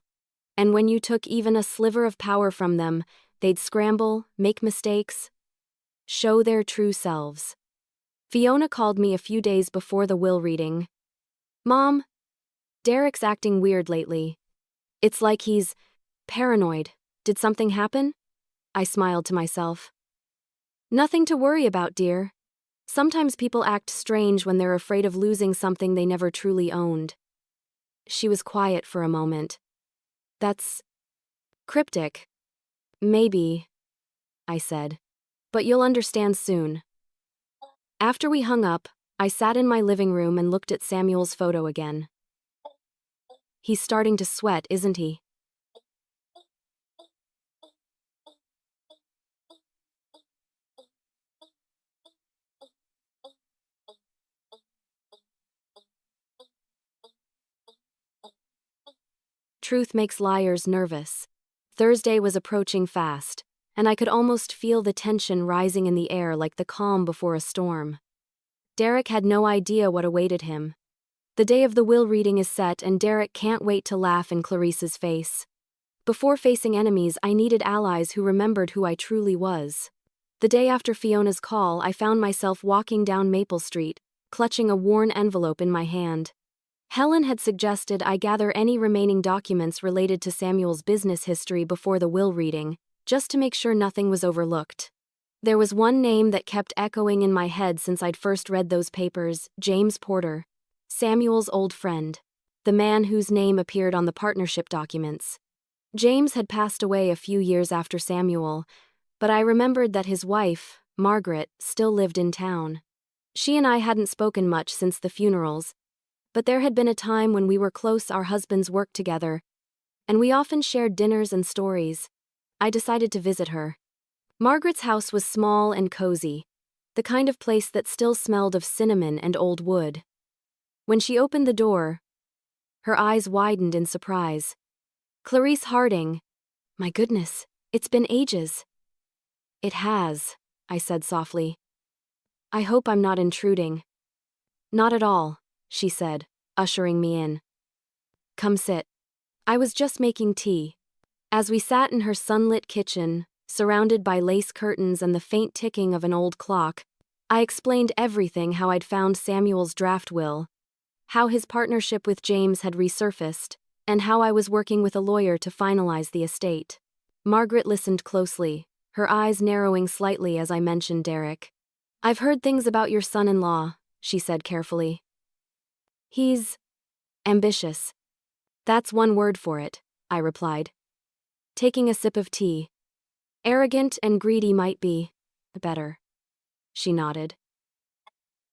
S1: And when you took even a sliver of power from them, they'd scramble, make mistakes, show their true selves. Fiona called me a few days before the will reading. "Mom, Derek's acting weird lately. It's like he's paranoid. Did something happen?" I smiled to myself. "Nothing to worry about, dear. Sometimes people act strange when they're afraid of losing something they never truly owned." She was quiet for a moment. "That's cryptic." "Maybe," I said. "But you'll understand soon." After we hung up, I sat in my living room and looked at Samuel's photo again. He's starting to sweat, isn't he? Truth makes liars nervous. Thursday was approaching fast, and I could almost feel the tension rising in the air like the calm before a storm. Derek had no idea what awaited him. The day of the will reading is set, and Derek can't wait to laugh in Clarice's face. Before facing enemies, I needed allies who remembered who I truly was. The day after Fiona's call, I found myself walking down Maple Street, clutching a worn envelope in my hand. Helen had suggested I gather any remaining documents related to Samuel's business history before the will reading, just to make sure nothing was overlooked. There was one name that kept echoing in my head since I'd first read those papers: James Porter, Samuel's old friend, the man whose name appeared on the partnership documents. James had passed away a few years after Samuel, but I remembered that his wife, Margaret, still lived in town. She and I hadn't spoken much since the funerals, but there had been a time when we were close. Our husbands worked together, and we often shared dinners and stories. I decided to visit her. Margaret's house was small and cozy, the kind of place that still smelled of cinnamon and old wood. When she opened the door, her eyes widened in surprise. "Clarice Harding. My goodness, it's been ages." "It has," I said softly. "I hope I'm not intruding." "Not at all," she said, ushering me in. "Come sit." I was just making tea. As we sat in her sunlit kitchen, surrounded by lace curtains and the faint ticking of an old clock, I explained everything: how I'd found Samuel's draft will, how his partnership with James had resurfaced, and how I was working with a lawyer to finalize the estate. Margaret listened closely, her eyes narrowing slightly as I mentioned Derek. "I've heard things about your son-in-law," she said carefully. "He's ambitious." "That's one word for it," I replied, taking a sip of tea. "Arrogant and greedy might be better." She nodded.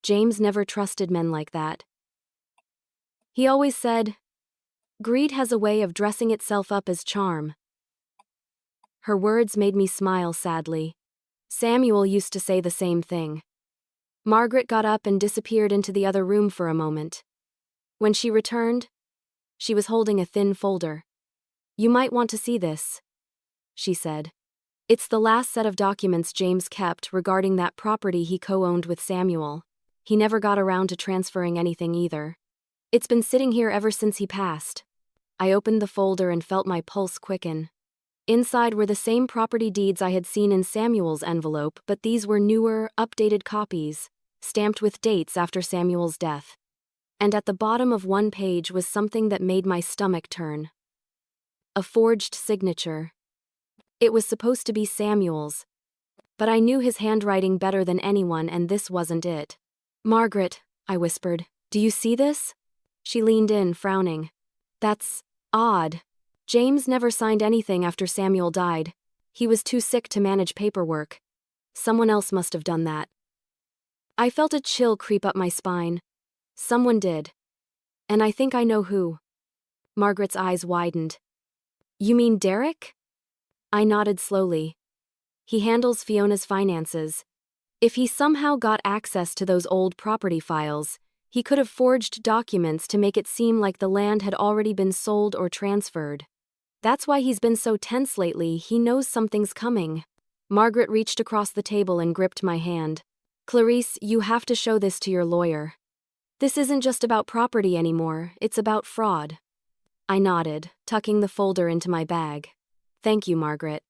S1: "James never trusted men like that. He always said, greed has a way of dressing itself up as charm." Her words made me smile sadly. Samuel used to say the same thing. Margaret got up and disappeared into the other room for a moment. When she returned, she was holding a thin folder. "You might want to see this," she said. "It's the last set of documents James kept regarding that property he co-owned with Samuel. He never got around to transferring anything either. It's been sitting here ever since he passed." I opened the folder and felt my pulse quicken. Inside were the same property deeds I had seen in Samuel's envelope, but these were newer, updated copies, stamped with dates after Samuel's death. And at the bottom of one page was something that made my stomach turn. A forged signature. It was supposed to be Samuel's, but I knew his handwriting better than anyone, and this wasn't it. "Margaret," I whispered, "do you see this?" She leaned in, frowning. "That's odd. James never signed anything after Samuel died. He was too sick to manage paperwork. Someone else must have done that." I felt a chill creep up my spine. Someone did. And I think I know who. Margaret's eyes widened. "You mean Derek?" I nodded slowly. He handles Fiona's finances. If he somehow got access to those old property files, he could have forged documents to make it seem like the land had already been sold or transferred. That's why he's been so tense lately. He knows something's coming. Margaret reached across the table and gripped my hand. Clarice, you have to show this to your lawyer. This isn't just about property anymore, it's about fraud. I nodded, tucking the folder into my bag. Thank you, Margaret.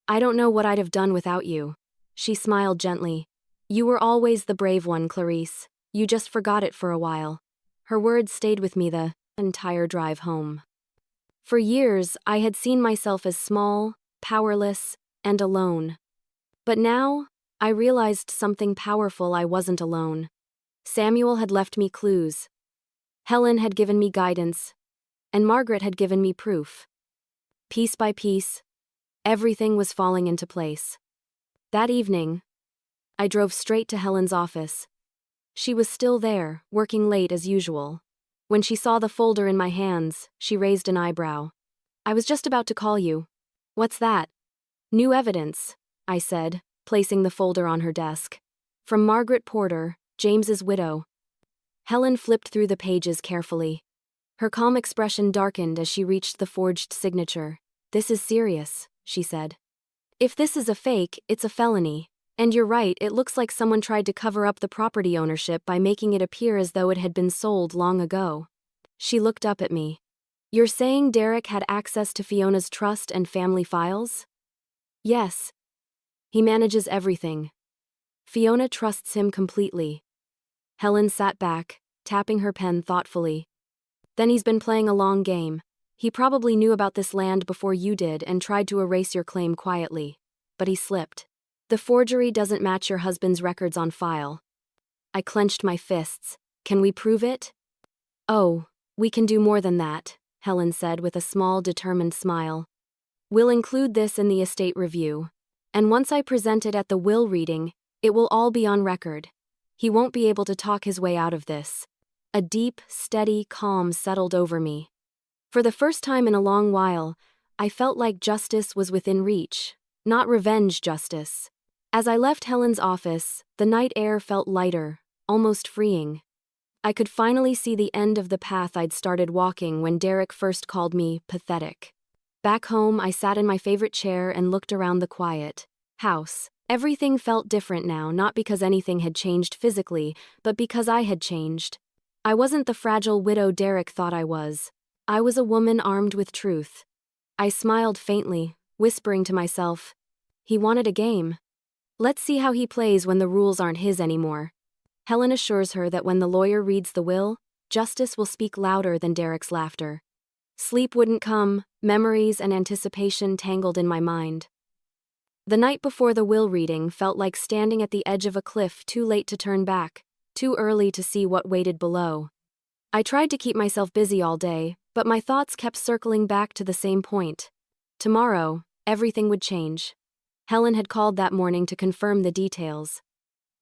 S1: I don't know what I'd have done without you. She smiled gently. You were always the brave one, Clarice. You just forgot it for a while. Her words stayed with me the entire drive home. For years, I had seen myself as small, powerless, and alone. But now, I realized something powerful. I wasn't alone. Samuel had left me clues. Helen had given me guidance. And Margaret had given me proof. Piece by piece, everything was falling into place. That evening, I drove straight to Helen's office. She was still there, working late as usual. When she saw the folder in my hands, she raised an eyebrow. I was just about to call you. What's that? New evidence, I said, placing the folder on her desk. From Margaret Porter, James's widow. Helen flipped through the pages carefully. Her calm expression darkened as she reached the forged signature. This is serious, she said. If this is a fake, it's a felony. And you're right, it looks like someone tried to cover up the property ownership by making it appear as though it had been sold long ago. She looked up at me. You're saying Derek had access to Fiona's trust and family files? Yes. He manages everything. Fiona trusts him completely. Helen sat back, tapping her pen thoughtfully. Then he's been playing a long game. He probably knew about this land before you did and tried to erase your claim quietly. But he slipped. The forgery doesn't match your husband's records on file. I clenched my fists. Can we prove it? Oh, we can do more than that, Helen said with a small, determined smile. We'll include this in the estate review. And once I present it at the will reading, it will all be on record. He won't be able to talk his way out of this. A deep, steady calm settled over me. For the first time in a long while, I felt like justice was within reach, not revenge justice. As I left Helen's office, the night air felt lighter, almost freeing. I could finally see the end of the path I'd started walking when Derek first called me pathetic. Back home, I sat in my favorite chair and looked around the quiet house. Everything felt different now, not because anything had changed physically, but because I had changed. I wasn't the fragile widow Derek thought I was. I was a woman armed with truth. I smiled faintly, whispering to myself, he wanted a game. Let's see how he plays when the rules aren't his anymore. Helen assures her that when the lawyer reads the will, justice will speak louder than Derek's laughter. Sleep wouldn't come, memories and anticipation tangled in my mind. The night before the will reading felt like standing at the edge of a cliff, too late to turn back, too early to see what waited below. I tried to keep myself busy all day, but my thoughts kept circling back to the same point. Tomorrow, everything would change. Helen had called that morning to confirm the details.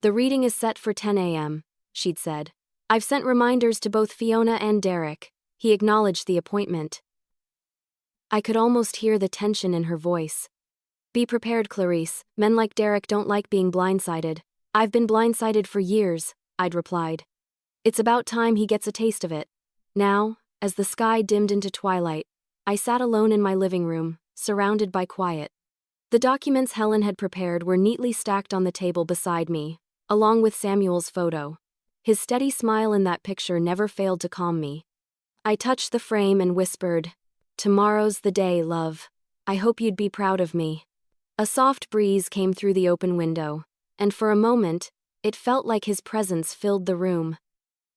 S1: The reading is set for 10 a.m., she'd said. I've sent reminders to both Fiona and Derek. He acknowledged the appointment. I could almost hear the tension in her voice. Be prepared, Clarice. Men like Derek don't like being blindsided. I've been blindsided for years, I'd replied. It's about time he gets a taste of it. Now, as the sky dimmed into twilight, I sat alone in my living room, surrounded by quiet. The documents Helen had prepared were neatly stacked on the table beside me, along with Samuel's photo. His steady smile in that picture never failed to calm me. I touched the frame and whispered, "Tomorrow's the day, love. I hope you'd be proud of me." A soft breeze came through the open window, and for a moment, it felt like his presence filled the room.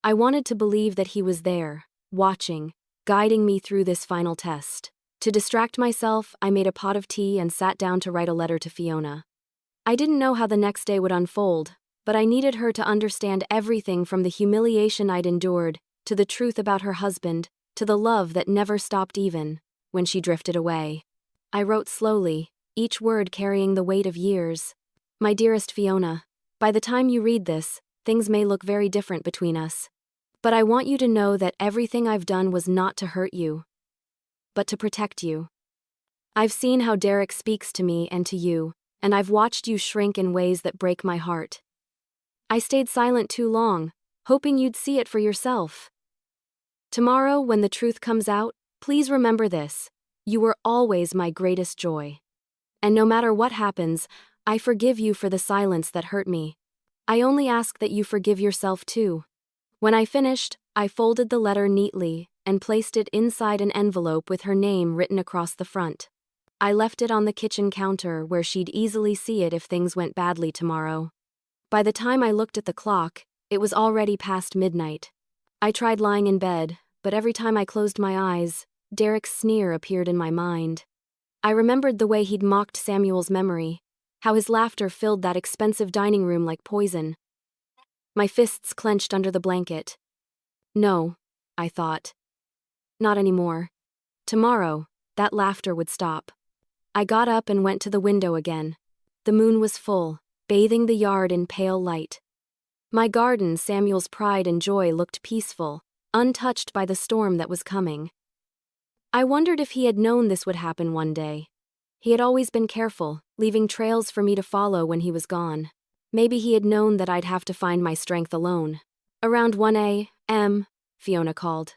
S1: I wanted to believe that he was there, watching, guiding me through this final test. To distract myself, I made a pot of tea and sat down to write a letter to Fiona. I didn't know how the next day would unfold, but I needed her to understand everything from the humiliation I'd endured, to the truth about her husband, to the love that never stopped even when she drifted away. I wrote slowly, each word carrying the weight of years. My dearest Fiona, by the time you read this, things may look very different between us. But I want you to know that everything I've done was not to hurt you, but to protect you. I've seen how Derek speaks to me and to you, and I've watched you shrink in ways that break my heart. I stayed silent too long, hoping you'd see it for yourself. Tomorrow, when the truth comes out, please remember this. You were always my greatest joy. And no matter what happens, I forgive you for the silence that hurt me. I only ask that you forgive yourself too. When I finished, I folded the letter neatly and placed it inside an envelope with her name written across the front. I left it on the kitchen counter where she'd easily see it if things went badly tomorrow. By the time I looked at the clock, it was already past midnight. I tried lying in bed, but every time I closed my eyes, Derek's sneer appeared in my mind. I remembered the way he'd mocked Samuel's memory, how his laughter filled that expensive dining room like poison. My fists clenched under the blanket. No, I thought. Not anymore. Tomorrow, that laughter would stop. I got up and went to the window again. The moon was full, bathing the yard in pale light. My garden, Samuel's pride and joy, looked peaceful, untouched by the storm that was coming. I wondered if he had known this would happen one day. He had always been careful, leaving trails for me to follow when he was gone. Maybe he had known that I'd have to find my strength alone. Around 1 a.m., Fiona called.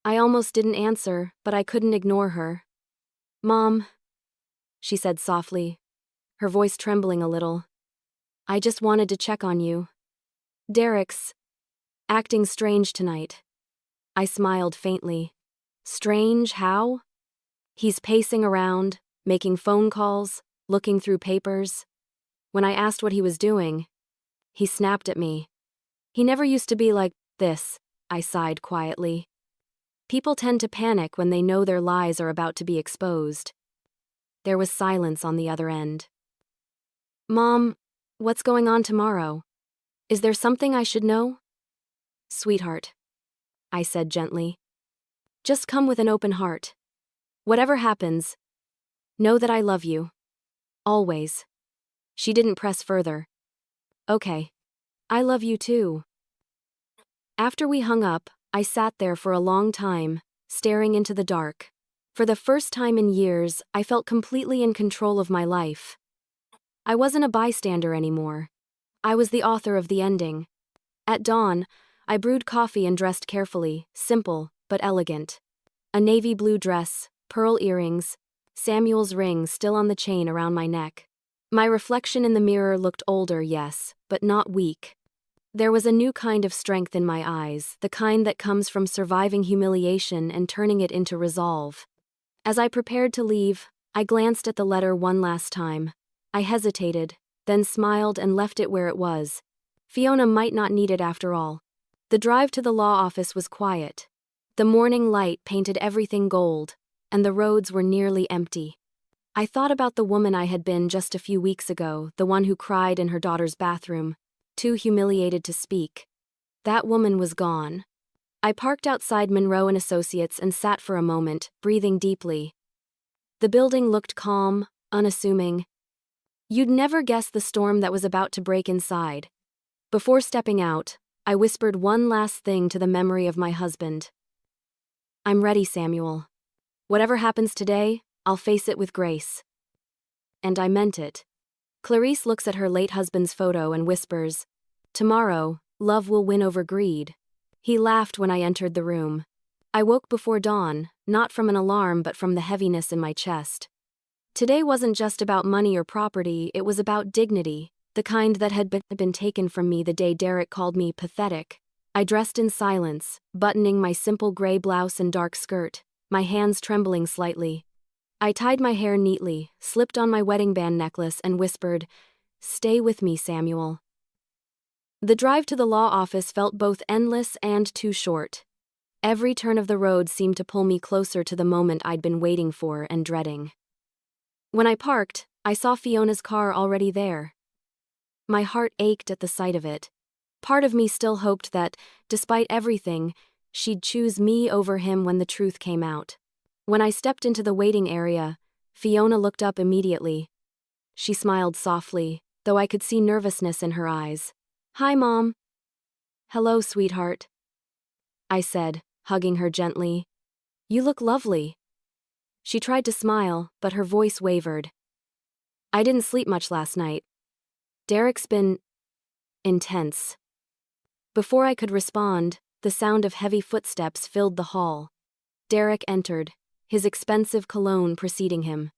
S1: I almost didn't answer, but I couldn't ignore her. "Mom," she said softly, her voice trembling a little. "I just wanted to check on you. Derek's acting strange tonight." I smiled faintly. Strange how? He's pacing around, making phone calls, looking through papers. When I asked what he was doing, he snapped at me. He never used to be like this, I sighed quietly. People tend to panic when they know their lies are about to be exposed. There was silence on the other end. "Mom, what's going on tomorrow? Is there something I should know?" "Sweetheart," I said gently. "Just come with an open heart. Whatever happens, know that I love you. Always." She didn't press further. "Okay. I love you too." After we hung up, I sat there for a long time, staring into the dark. For the first time in years, I felt completely in control of my life. I wasn't a bystander anymore. I was the author of the ending. At dawn, I brewed coffee and dressed carefully, simple but elegant. A navy blue dress, pearl earrings, Samuel's ring still on the chain around my neck. My reflection in the mirror looked older, yes, but not weak. There was a new kind of strength in my eyes, the kind that comes from surviving humiliation and turning it into resolve. As I prepared to leave, I glanced at the letter one last time. I hesitated, then smiled and left it where it was. Fiona might not need it after all. The drive to the law office was quiet. The morning light painted everything gold, and the roads were nearly empty. I thought about the woman I had been just a few weeks ago, the one who cried in her daughter's bathroom, too humiliated to speak. That woman was gone. I parked outside Monroe & Associates and sat for a moment, breathing deeply. The building looked calm, unassuming. You'd never guess the storm that was about to break inside. Before stepping out, I whispered one last thing to the memory of my husband. "I'm ready, Samuel. Whatever happens today, I'll face it with grace." And I meant it. Clarice looks at her late husband's photo and whispers, "Tomorrow, love will win over greed." He laughed when I entered the room. I woke before dawn, not from an alarm but from the heaviness in my chest. Today wasn't just about money or property, it was about dignity, the kind that had been taken from me the day Derek called me pathetic. I dressed in silence, buttoning my simple gray blouse and dark skirt, my hands trembling slightly. I tied my hair neatly, slipped on my wedding band necklace and whispered, "Stay with me, Samuel." The drive to the law office felt both endless and too short. Every turn of the road seemed to pull me closer to the moment I'd been waiting for and dreading. When I parked, I saw Fiona's car already there. My heart ached at the sight of it. Part of me still hoped that, despite everything, she'd choose me over him when the truth came out. When I stepped into the waiting area, Fiona looked up immediately. She smiled softly, though I could see nervousness in her eyes. "Hi, Mom." "Hello, sweetheart," I said, hugging her gently. "You look lovely." She tried to smile, but her voice wavered. I didn't sleep much last night. Derek's been intense. Before I could respond, the sound of heavy footsteps filled the hall. Derek entered, his expensive cologne preceding him.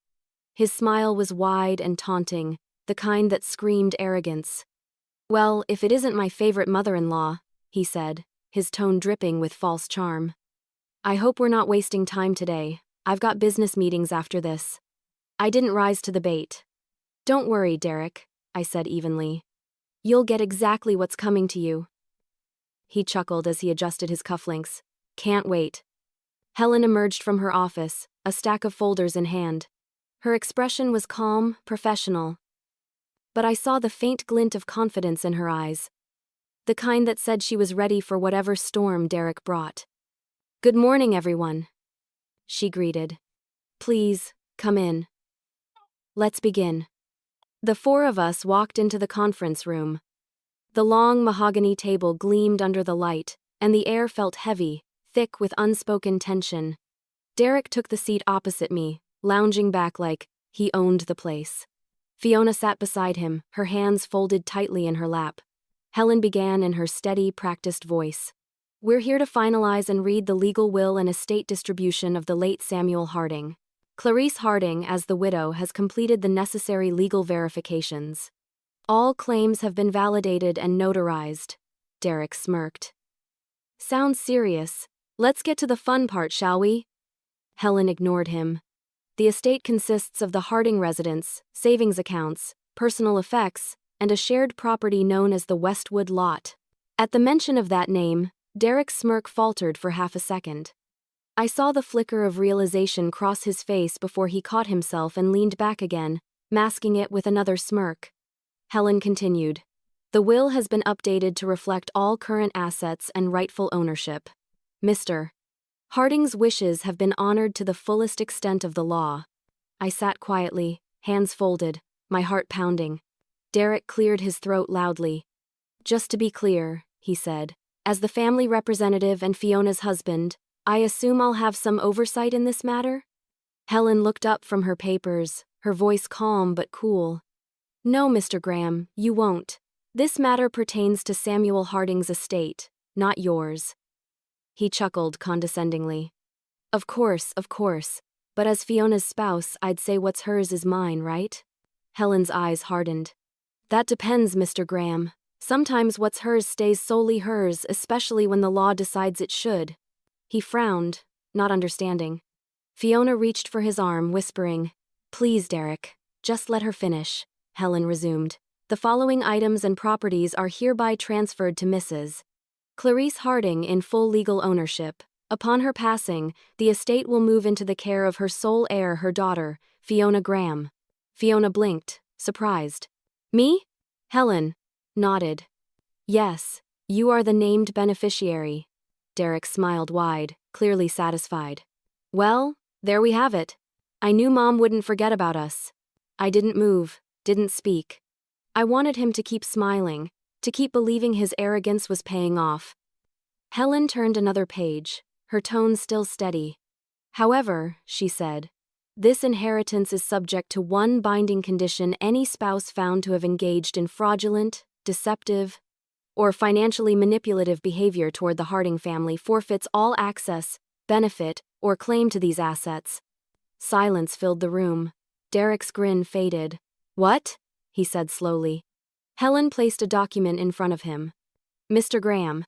S1: His smile was wide and taunting, the kind that screamed arrogance. Well, if it isn't my favorite mother-in-law, he said, his tone dripping with false charm. I hope we're not wasting time today. I've got business meetings after this. I didn't rise to the bait. Don't worry, Derek, I said evenly. You'll get exactly what's coming to you. He chuckled as he adjusted his cufflinks. Can't wait. Helen emerged from her office, a stack of folders in hand. Her expression was calm, professional. But I saw the faint glint of confidence in her eyes. The kind that said she was ready for whatever storm Derek brought. Good morning, everyone, she greeted. Please, come in. Let's begin. The four of us walked into the conference room. The long mahogany table gleamed under the light, and the air felt heavy, thick with unspoken tension. Derek took the seat opposite me, lounging back like he owned the place. Fiona sat beside him, her hands folded tightly in her lap. Helen began in her steady, practiced voice. We're here to finalize and read the legal will and estate distribution of the late Samuel Harding. Clarice Harding, as the widow, has completed the necessary legal verifications. All claims have been validated and notarized. Derek smirked. Sounds serious. Let's get to the fun part, shall we? Helen ignored him. The estate consists of the Harding residence, savings accounts, personal effects, and a shared property known as the Westwood Lot. At the mention of that name, Derek's smirk faltered for half a second. I saw the flicker of realization cross his face before he caught himself and leaned back again, masking it with another smirk. Helen continued. The will has been updated to reflect all current assets and rightful ownership. Mr. Harding's wishes have been honored to the fullest extent of the law. I sat quietly, hands folded, my heart pounding. Derek cleared his throat loudly. Just to be clear, he said, as the family representative and Fiona's husband, I assume I'll have some oversight in this matter? Helen looked up from her papers, her voice calm but cool. No, Mr. Graham, you won't. This matter pertains to Samuel Harding's estate, not yours. He chuckled condescendingly. Of course, but as Fiona's spouse, I'd say what's hers is mine, right? Helen's eyes hardened. That depends, Mr. Graham. Sometimes what's hers stays solely hers, especially when the law decides it should. He frowned, not understanding. Fiona reached for his arm, whispering, Please, Derek, just let her finish. Helen resumed. The following items and properties are hereby transferred to Mrs. Clarice Harding in full legal ownership. Upon her passing, the estate will move into the care of her sole heir, her daughter, Fiona Graham. Fiona blinked, surprised. Me? Helen nodded. Yes, you are the named beneficiary. Derek smiled wide, clearly satisfied. Well, there we have it. I knew Mom wouldn't forget about us. I didn't move, didn't speak. I wanted him to keep smiling, to keep believing his arrogance was paying off. Helen turned another page, her tone still steady. However, she said, this inheritance is subject to one binding condition: any spouse found to have engaged in fraudulent, deceptive, or financially manipulative behavior toward the Harding family forfeits all access, benefit, or claim to these assets. Silence filled the room. Derek's grin faded. What? He said slowly. Helen placed a document in front of him. Mr. Graham,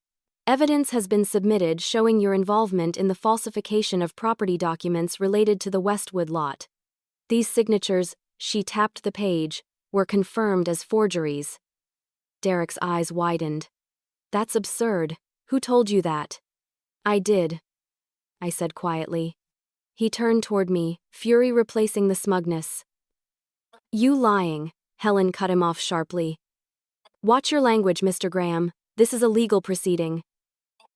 S1: evidence has been submitted showing your involvement in the falsification of property documents related to the Westwood Lot. These signatures, she tapped the page, were confirmed as forgeries. Derek's eyes widened. That's absurd. Who told you that? I did, I said quietly. He turned toward me, fury replacing the smugness. You lying, Helen cut him off sharply. Watch your language, Mr. Graham. This is a legal proceeding.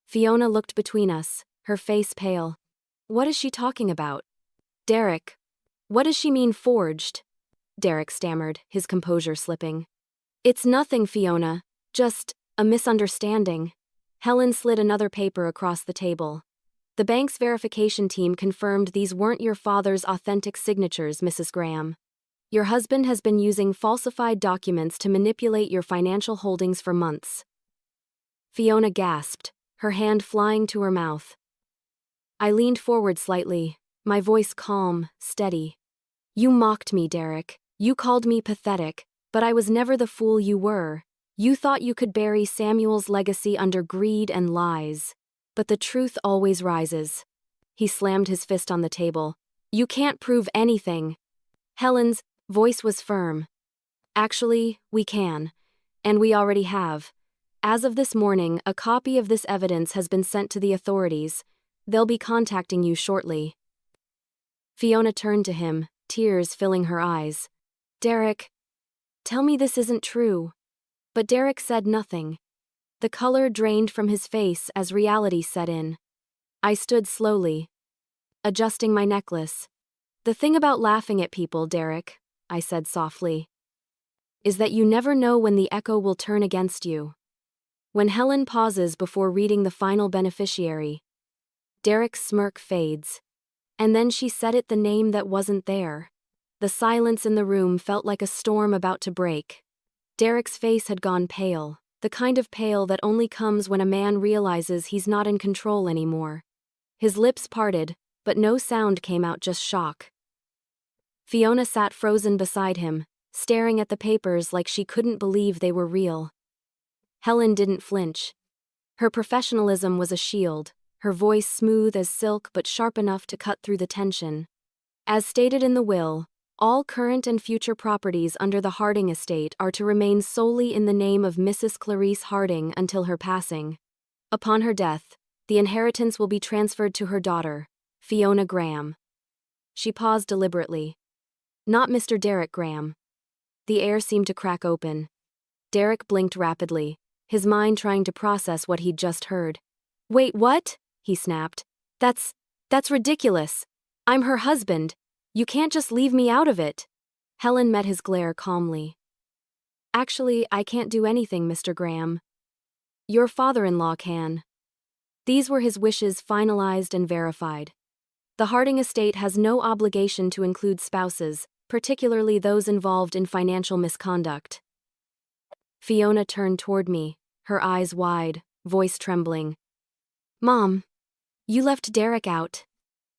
S1: Fiona looked between us, her face pale. What is she talking about? Derek. What does she mean forged? Derek stammered, his composure slipping. It's nothing, Fiona. Just a misunderstanding. Helen slid another paper across the table. The bank's verification team confirmed these weren't your father's authentic signatures, Mrs. Graham. Your husband has been using falsified documents to manipulate your financial holdings for months. Fiona gasped, her hand flying to her mouth. I leaned forward slightly, my voice calm, steady. You mocked me, Derek. You called me pathetic, but I was never the fool you were. You thought you could bury Samuel's legacy under greed and lies. But the truth always rises. He slammed his fist on the table. You can't prove anything. Helen's voice was firm. Actually, we can. And we already have. As of this morning, a copy of this evidence has been sent to the authorities. They'll be contacting you shortly. Fiona turned to him, tears filling her eyes. Derek, tell me this isn't true. But Derek said nothing. The color drained from his face as reality set in. I stood slowly, adjusting my necklace. The thing about laughing at people, Derek, I said softly, is that you never know when the echo will turn against you. When Helen pauses before reading the final beneficiary, Derek's smirk fades. And then she said it, the name that wasn't there. The silence in the room felt like a storm about to break. Derek's face had gone pale, the kind of pale that only comes when a man realizes he's not in control anymore. His lips parted, but no sound came out, just shock. Fiona sat frozen beside him, staring at the papers like she couldn't believe they were real. Helen didn't flinch. Her professionalism was a shield, her voice smooth as silk but sharp enough to cut through the tension. As stated in the will, all current and future properties under the Harding estate are to remain solely in the name of Mrs. Clarice Harding until her passing. Upon her death, the inheritance will be transferred to her daughter, Fiona Graham. She paused deliberately. Not Mr. Derek Graham. The air seemed to crack open. Derek blinked rapidly, his mind trying to process what he'd just heard. Wait, what? He snapped. That's ridiculous. I'm her husband. You can't just leave me out of it. Helen met his glare calmly. Actually, I can't do anything, Mr. Graham. Your father-in-law can. These were his wishes, finalized and verified. The Harding estate has no obligation to include spouses, particularly those involved in financial misconduct. Fiona turned toward me, her eyes wide, voice trembling. Mom, you left Derek out.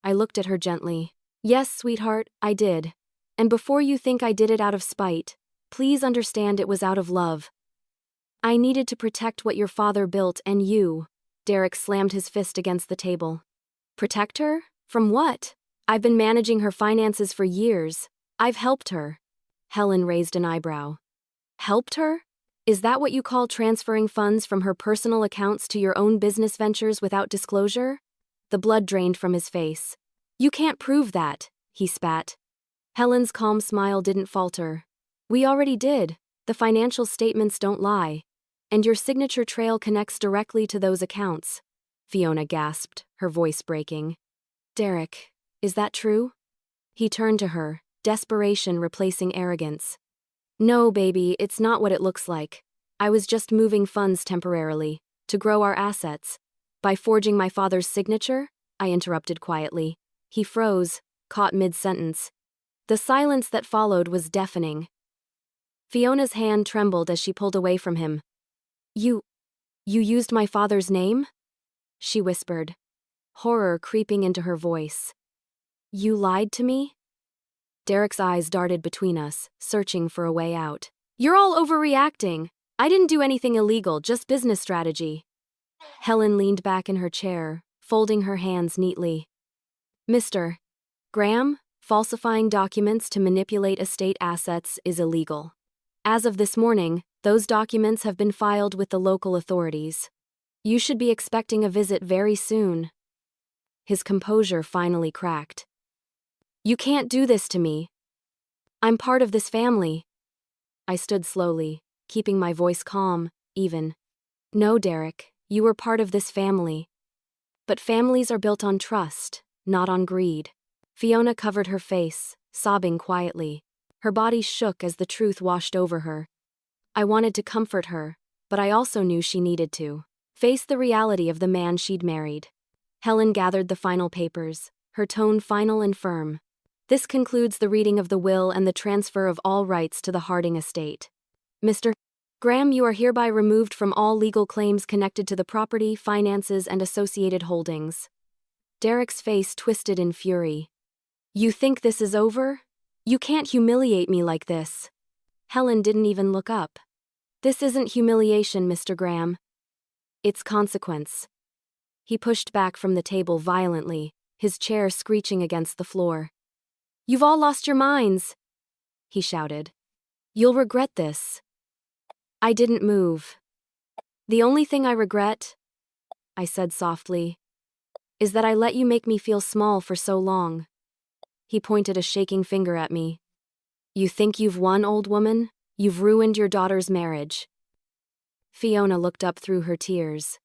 S1: I looked at her gently. Yes, sweetheart, I did. And before you think I did it out of spite, please understand it was out of love. I needed to protect what your father built and you. Derek slammed his fist against the table. Protect her? From what? I've been managing her finances for years. I've helped her. Helen raised an eyebrow. Helped her? Is that what you call transferring funds from her personal accounts to your own business ventures without disclosure? The blood drained from his face. You can't prove that, he spat. Helen's calm smile didn't falter. We already did. The financial statements don't lie. And your signature trail connects directly to those accounts. Fiona gasped, her voice breaking. Derek, is that true? He turned to her, desperation replacing arrogance. No, baby, it's not what it looks like. I was just moving funds temporarily, to grow our assets. By forging my father's signature? I interrupted quietly. He froze, caught mid-sentence. The silence that followed was deafening. Fiona's hand trembled as she pulled away from him. You used my father's name? She whispered, horror creeping into her voice. You lied to me? Derek's eyes darted between us, searching for a way out. You're all overreacting. I didn't do anything illegal, just business strategy. Helen leaned back in her chair, folding her hands neatly. Mr. Graham, falsifying documents to manipulate estate assets is illegal. As of this morning, those documents have been filed with the local authorities. You should be expecting a visit very soon. His composure finally cracked. You can't do this to me. I'm part of this family. I stood slowly, keeping my voice calm, even. No, Derek, you were part of this family. But families are built on trust, not on greed. Fiona covered her face, sobbing quietly. Her body shook as the truth washed over her. I wanted to comfort her, but I also knew she needed to face the reality of the man she'd married. Helen gathered the final papers, her tone final and firm. This concludes the reading of the will and the transfer of all rights to the Harding estate. Mr. Graham, you are hereby removed from all legal claims connected to the property, finances, and associated holdings. Derek's face twisted in fury. You think this is over? You can't humiliate me like this. Helen didn't even look up. This isn't humiliation, Mr. Graham. It's consequence. He pushed back from the table violently, his chair screeching against the floor. You've all lost your minds, he shouted. You'll regret this. I didn't move. The only thing I regret, I said softly, is that I let you make me feel small for so long. He pointed a shaking finger at me. You think you've won, old woman? You've ruined your daughter's marriage. Fiona looked up through her tears.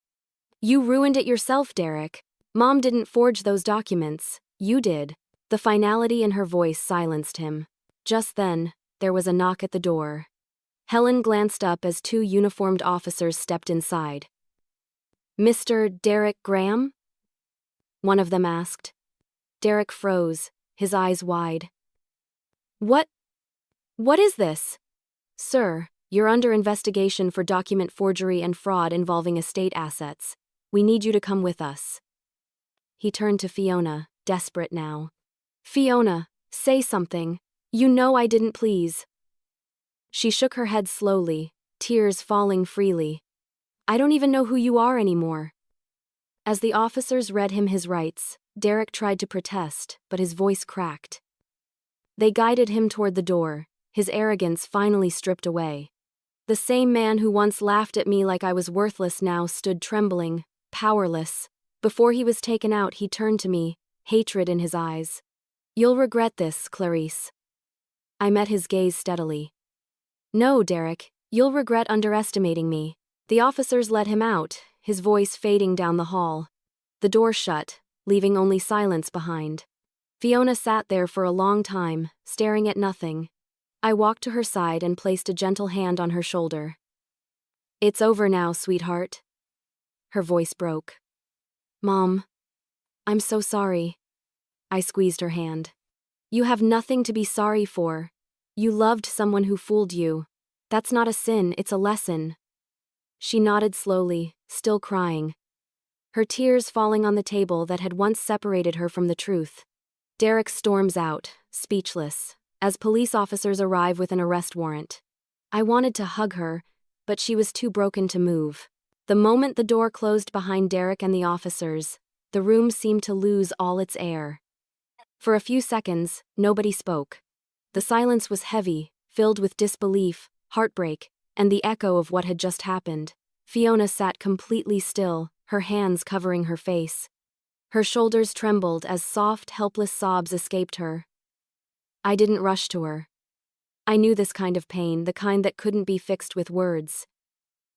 S1: You ruined it yourself, Derek. Mom didn't forge those documents. You did. The finality in her voice silenced him. Just then, there was a knock at the door. Helen glanced up as two uniformed officers stepped inside. Mr. Derek Graham? One of them asked. Derek froze, his eyes wide. What is this? Sir, you're under investigation for document forgery and fraud involving estate assets. We need you to come with us. He turned to Fiona, desperate now. Fiona, say something. You know I didn't, please. She shook her head slowly, tears falling freely. I don't even know who you are anymore. As the officers read him his rights, Derek tried to protest, but his voice cracked. They guided him toward the door, his arrogance finally stripped away. The same man who once laughed at me like I was worthless now stood trembling, powerless. Before he was taken out, he turned to me, hatred in his eyes. You'll regret this, Clarice. I met his gaze steadily. No, Derek, you'll regret underestimating me. The officers let him out, his voice fading down the hall. The door shut, leaving only silence behind. Fiona sat there for a long time, staring at nothing. I walked to her side and placed a gentle hand on her shoulder. It's over now, sweetheart. Her voice broke. Mom, I'm so sorry. I squeezed her hand. You have nothing to be sorry for. You loved someone who fooled you. That's not a sin, it's a lesson. She nodded slowly, still crying. Her tears falling on the table that had once separated her from the truth. Derek storms out, speechless, as police officers arrive with an arrest warrant. I wanted to hug her, but she was too broken to move. The moment the door closed behind Derek and the officers, the room seemed to lose all its air. For a few seconds, nobody spoke. The silence was heavy, filled with disbelief, heartbreak, and the echo of what had just happened. Fiona sat completely still, her hands covering her face. Her shoulders trembled as soft, helpless sobs escaped her. I didn't rush to her. I knew this kind of pain, the kind that couldn't be fixed with words.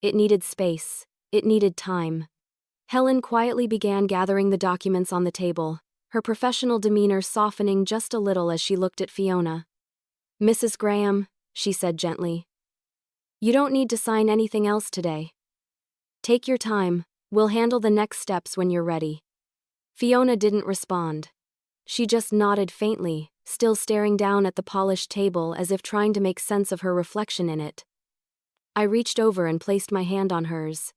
S1: It needed space. It needed time. Helen quietly began gathering the documents on the table, her professional demeanor softening just a little as she looked at Fiona. Mrs. Graham, she said gently. You don't need to sign anything else today. Take your time, we'll handle the next steps when you're ready. Fiona didn't respond. She just nodded faintly, still staring down at the polished table as if trying to make sense of her reflection in it. I reached over and placed my hand on hers.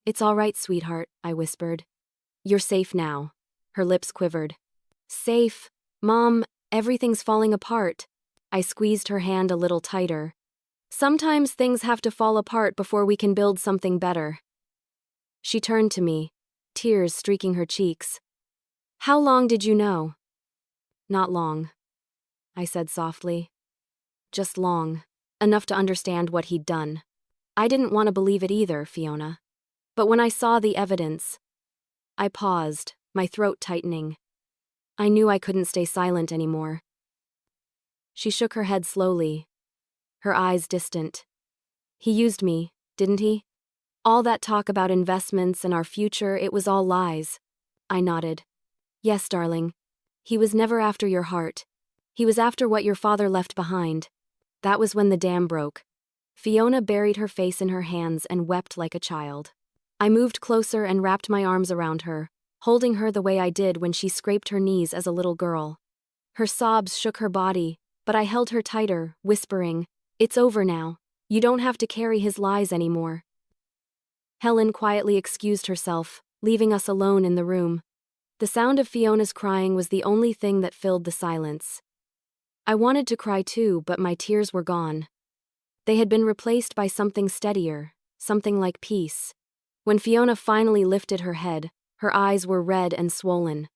S1: It's all right, sweetheart, I whispered. You're safe now. Her lips quivered. Safe? Mom, everything's falling apart. I squeezed her hand a little tighter. Sometimes things have to fall apart before we can build something better. She turned to me, tears streaking her cheeks. How long did you know? Not long, I said softly. Just long, enough to understand what he'd done. I didn't want to believe it either, Fiona. But when I saw the evidence, I paused, my throat tightening. I knew I couldn't stay silent anymore. She shook her head slowly, her eyes distant. He used me, didn't he? All that talk about investments and our future, it was all lies. I nodded. Yes, darling. He was never after your heart. He was after what your father left behind. That was when the dam broke. Fiona buried her face in her hands and wept like a child. I moved closer and wrapped my arms around her, holding her the way I did when she scraped her knees as a little girl. Her sobs shook her body, but I held her tighter, whispering, "It's over now. You don't have to carry his lies anymore." Helen quietly excused herself, leaving us alone in the room. The sound of Fiona's crying was the only thing that filled the silence. I wanted to cry too, but my tears were gone. They had been replaced by something steadier, something like peace. When Fiona finally lifted her head, her eyes were red and swollen.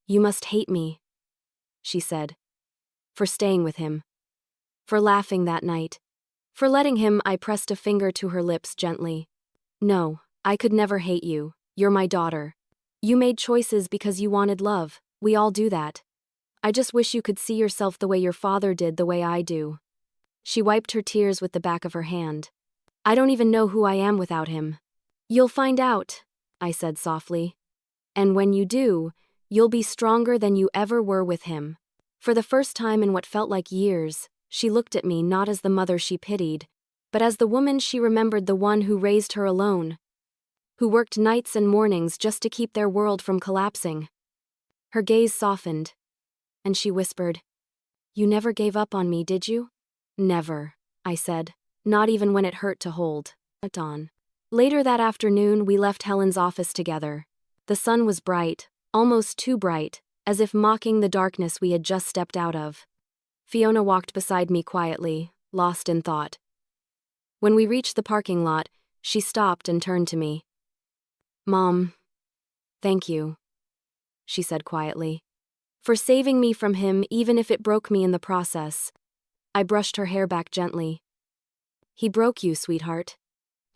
S1: "You must hate me," she said. "For staying with him. For laughing that night. For letting him." I pressed a finger to her lips gently. "No, I could never hate you. You're my daughter. You made choices because you wanted love. We all do that. I just wish you could see yourself the way your father did, the way I do." She wiped her tears with the back of her hand. "I don't even know who I am without him." "You'll find out," I said softly. "And when you do, you'll be stronger than you ever were with him." For the first time in what felt like years, she looked at me not as the mother she pitied, but as the woman she remembered, the one who raised her alone, who worked nights and mornings just to keep their world from collapsing. Her gaze softened, and she whispered, "You never gave up on me, did you?" "Never," I said, "not even when it hurt to hold it on." Later that afternoon, we left Helen's office together. The sun was bright, almost too bright, as if mocking the darkness we had just stepped out of. Fiona walked beside me quietly, lost in thought. When we reached the parking lot, she stopped and turned to me. "Mom, thank you," she said quietly, "for saving me from him, even if it broke me in the process." I brushed her hair back gently. "He broke you, sweetheart.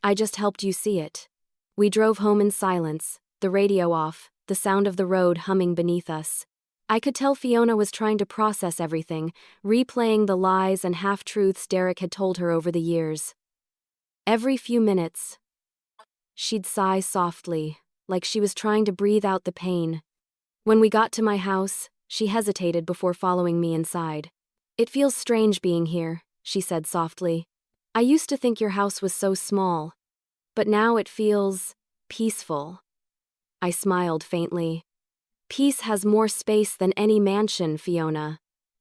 S1: I just helped you see it." We drove home in silence, the radio off, the sound of the road humming beneath us. I could tell Fiona was trying to process everything, replaying the lies and half-truths Derek had told her over the years. Every few minutes, she'd sigh softly, like she was trying to breathe out the pain. When we got to my house, she hesitated before following me inside. "It feels strange being here," she said softly. "I used to think your house was so small, but now it feels peaceful." I smiled faintly. "Peace has more space than any mansion, Fiona."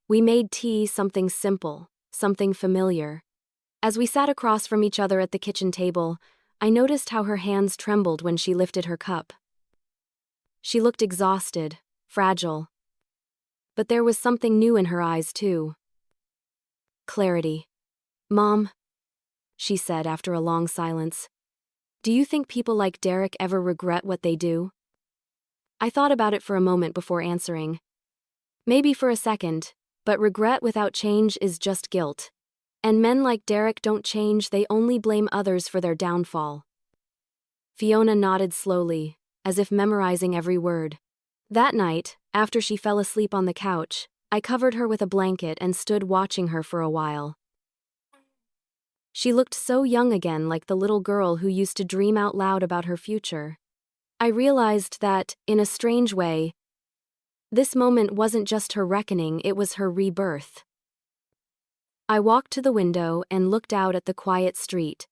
S1: We made tea, something simple, something familiar. As we sat across from each other at the kitchen table, I noticed how her hands trembled when she lifted her cup. She looked exhausted, fragile. But there was something new in her eyes, too. Clarity. "Mom," she said after a long silence, "do you think people like Derek ever regret what they do?" I thought about it for a moment before answering. Maybe for a second, but regret without change is just guilt. And men like Derek don't change, they only blame others for their downfall. Fiona nodded slowly, as if memorizing every word. That night, after she fell asleep on the couch, I covered her with a blanket and stood watching her for a while. She looked so young again, like the little girl who used to dream out loud about her future. I realized that, in a strange way, this moment wasn't just her reckoning, it was her rebirth. I walked to the window and looked out at the quiet street.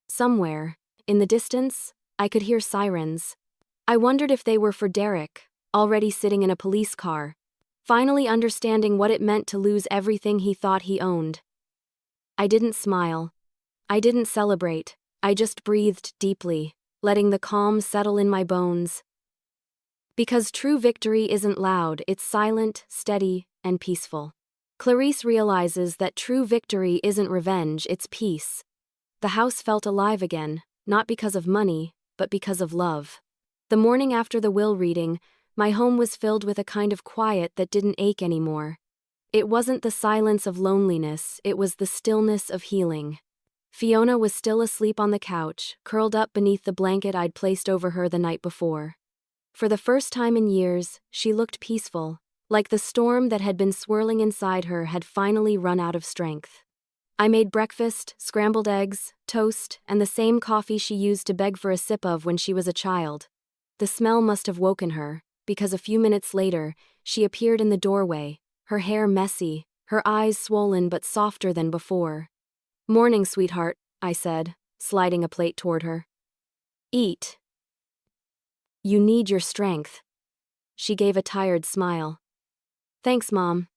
S1: Somewhere, in the distance, I could hear sirens. I wondered if they were for Derek, already sitting in a police car, finally understanding what it meant to lose everything he thought he owned. I didn't smile. I didn't celebrate. I just breathed deeply, letting the calm settle in my bones. Because true victory isn't loud, it's silent, steady, and peaceful. Clarice realizes that true victory isn't revenge, it's peace. The house felt alive again, not because of money, but because of love. The morning after the will reading, my home was filled with a kind of quiet that didn't ache anymore. It wasn't the silence of loneliness, it was the stillness of healing. Fiona was still asleep on the couch, curled up beneath the blanket I'd placed over her the night before. For the first time in years, she looked peaceful, like the storm that had been swirling inside her had finally run out of strength. I made breakfast, scrambled eggs, toast, and the same coffee she used to beg for a sip of when she was a child. The smell must have woken her, because a few minutes later, she appeared in the doorway, her hair messy, her eyes swollen but softer than before. "Morning, sweetheart," I said, sliding a plate toward her. "Eat." You need your strength. She gave a tired smile. Thanks, Mom.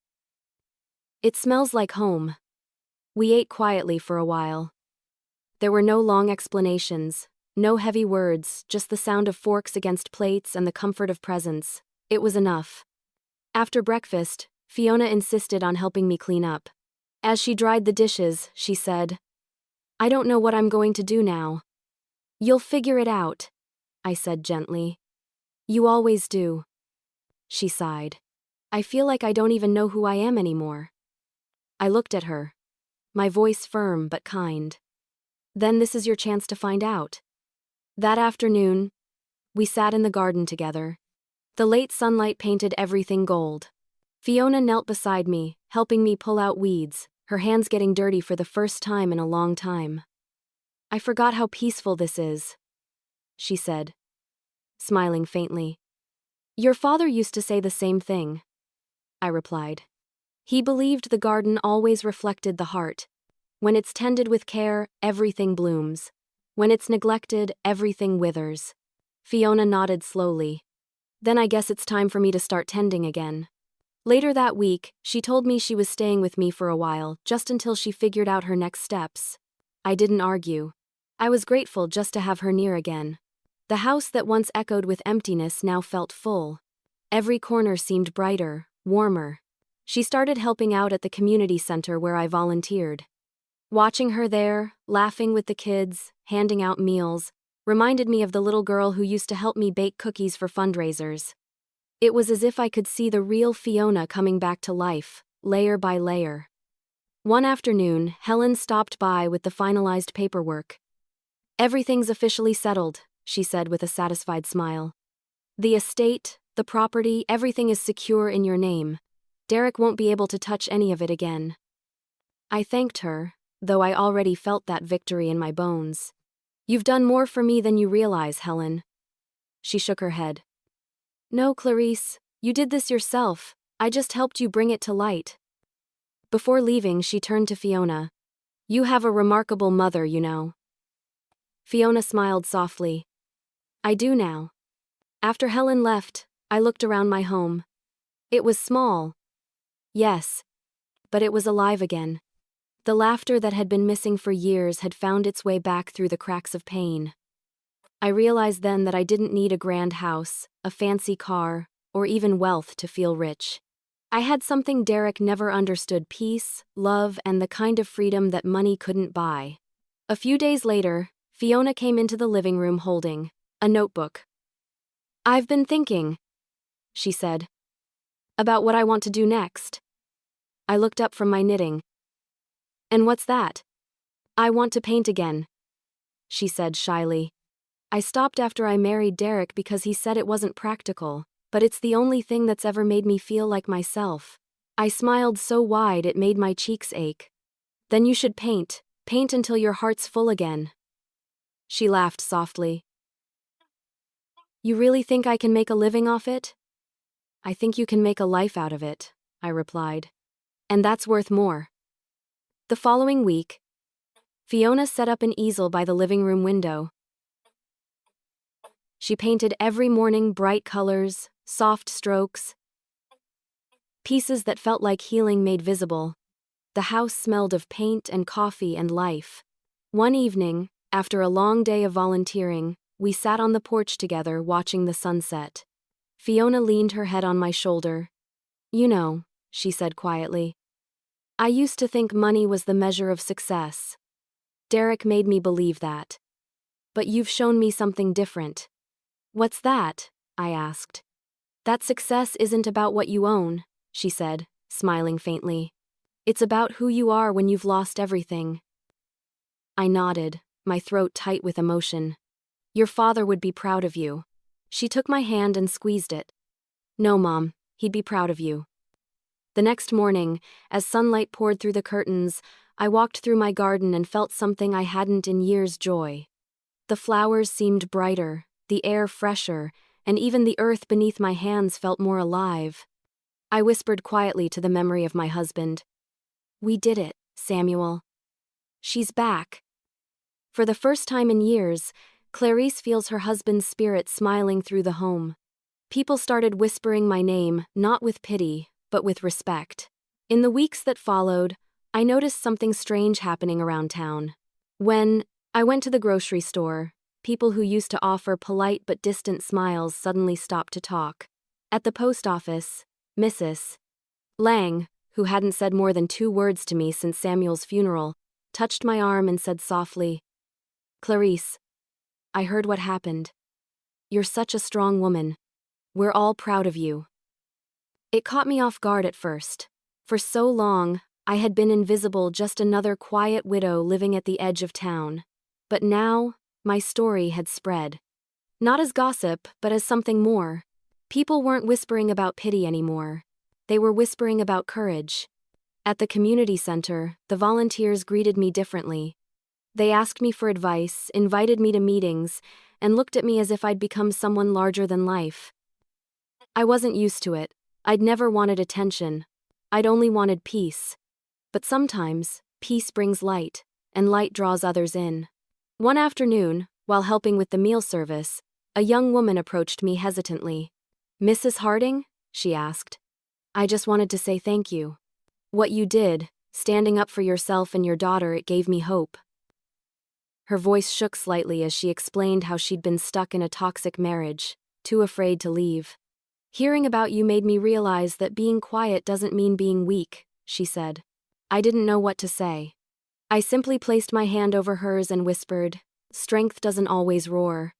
S1: It smells like home. We ate quietly for a while. There were no long explanations, no heavy words, just the sound of forks against plates and the comfort of presence. It was enough. After breakfast, Fiona insisted on helping me clean up. As she dried the dishes, she said, I don't know what I'm going to do now. You'll figure it out, I said gently. You always do. She sighed. I feel like I don't even know who I am anymore. I looked at her, my voice firm but kind. Then this is your chance to find out. That afternoon, we sat in the garden together. The late sunlight painted everything gold. Fiona knelt beside me, helping me pull out weeds, her hands getting dirty for the first time in a long time. I forgot how peaceful this is, she said, smiling faintly. Your father used to say the same thing, I replied. He believed the garden always reflected the heart. When it's tended with care, everything blooms. When it's neglected, everything withers. Fiona nodded slowly. Then I guess it's time for me to start tending again. Later that week, she told me she was staying with me for a while, just until she figured out her next steps. I didn't argue. I was grateful just to have her near again. The house that once echoed with emptiness now felt full. Every corner seemed brighter, warmer. She started helping out at the community center where I volunteered. Watching her there, laughing with the kids, handing out meals, reminded me of the little girl who used to help me bake cookies for fundraisers. It was as if I could see the real Fiona coming back to life, layer by layer. One afternoon, Helen stopped by with the finalized paperwork. Everything's officially settled, she said with a satisfied smile. The estate, the property, everything is secure in your name. Derek won't be able to touch any of it again. I thanked her, though I already felt that victory in my bones. You've done more for me than you realize, Helen. She shook her head. No, Clarice, you did this yourself. I just helped you bring it to light. Before leaving, she turned to Fiona. You have a remarkable mother, you know. Fiona smiled softly. I do now. After Helen left, I looked around my home. It was small. Yes, but it was alive again. The laughter that had been missing for years had found its way back through the cracks of pain. I realized then that I didn't need a grand house, a fancy car, or even wealth to feel rich. I had something Derek never understood: peace, love, and the kind of freedom that money couldn't buy. A few days later, Fiona came into the living room holding a notebook. I've been thinking, she said, about what I want to do next. I looked up from my knitting. And what's that? I want to paint again, she said shyly. I stopped after I married Derek because he said it wasn't practical, but it's the only thing that's ever made me feel like myself. I smiled so wide it made my cheeks ache. Then you should paint until your heart's full again. She laughed softly. You really think I can make a living off it? I think you can make a life out of it, I replied. And that's worth more. The following week, Fiona set up an easel by the living room window. She painted every morning bright colors, soft strokes, pieces that felt like healing made visible. The house smelled of paint and coffee and life. One evening, after a long day of volunteering, we sat on the porch together watching the sunset. Fiona leaned her head on my shoulder. You know, she said quietly, I used to think money was the measure of success. Derek made me believe that. But you've shown me something different. What's that? I asked. That success isn't about what you own, she said, smiling faintly. It's about who you are when you've lost everything. I nodded, my throat tight with emotion. Your father would be proud of you. She took my hand and squeezed it. No, Mom, he'd be proud of you. The next morning, as sunlight poured through the curtains, I walked through my garden and felt something I hadn't in years: joy. The flowers seemed brighter, the air fresher, and even the earth beneath my hands felt more alive. I whispered quietly to the memory of my husband. We did it, Samuel. She's back. For the first time in years, Clarice feels her husband's spirit smiling through the home. People started whispering my name, not with pity, but with respect. In the weeks that followed, I noticed something strange happening around town. When I went to the grocery store, people who used to offer polite but distant smiles suddenly stopped to talk. At the post office, Mrs. Lang, who hadn't said more than 2 words to me since Samuel's funeral, touched my arm and said softly, "Clarice, I heard what happened. You're such a strong woman. We're all proud of you." It caught me off guard at first. For so long, I had been invisible, just another quiet widow living at the edge of town. But now, my story had spread. Not as gossip, but as something more. People weren't whispering about pity anymore. They were whispering about courage. At the community center, the volunteers greeted me differently. They asked me for advice, invited me to meetings, and looked at me as if I'd become someone larger than life. I wasn't used to it. I'd never wanted attention. I'd only wanted peace. But sometimes, peace brings light, and light draws others in. One afternoon, while helping with the meal service, a young woman approached me hesitantly. "Mrs. Harding?" she asked. "I just wanted to say thank you. What you did, standing up for yourself and your daughter, it gave me hope." Her voice shook slightly as she explained how she'd been stuck in a toxic marriage, too afraid to leave. "Hearing about you made me realize that being quiet doesn't mean being weak," she said. I didn't know what to say. I simply placed my hand over hers and whispered, "Strength doesn't always roar.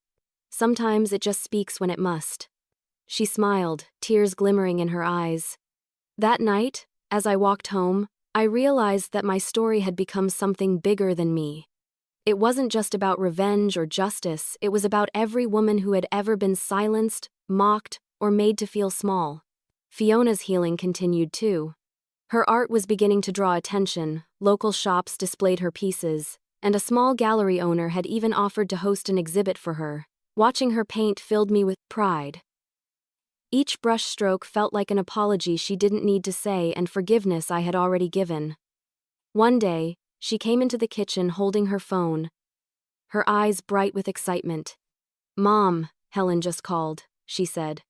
S1: Sometimes it just speaks when it must." She smiled, tears glimmering in her eyes. That night, as I walked home, I realized that my story had become something bigger than me. It wasn't just about revenge or justice, it was about every woman who had ever been silenced, mocked, or made to feel small. Fiona's healing continued too. Her art was beginning to draw attention, local shops displayed her pieces, and a small gallery owner had even offered to host an exhibit for her. Watching her paint filled me with pride. Each brushstroke felt like an apology she didn't need to say and forgiveness I had already given. One day, she came into the kitchen holding her phone, her eyes bright with excitement. "Mom," Helen just called, she said.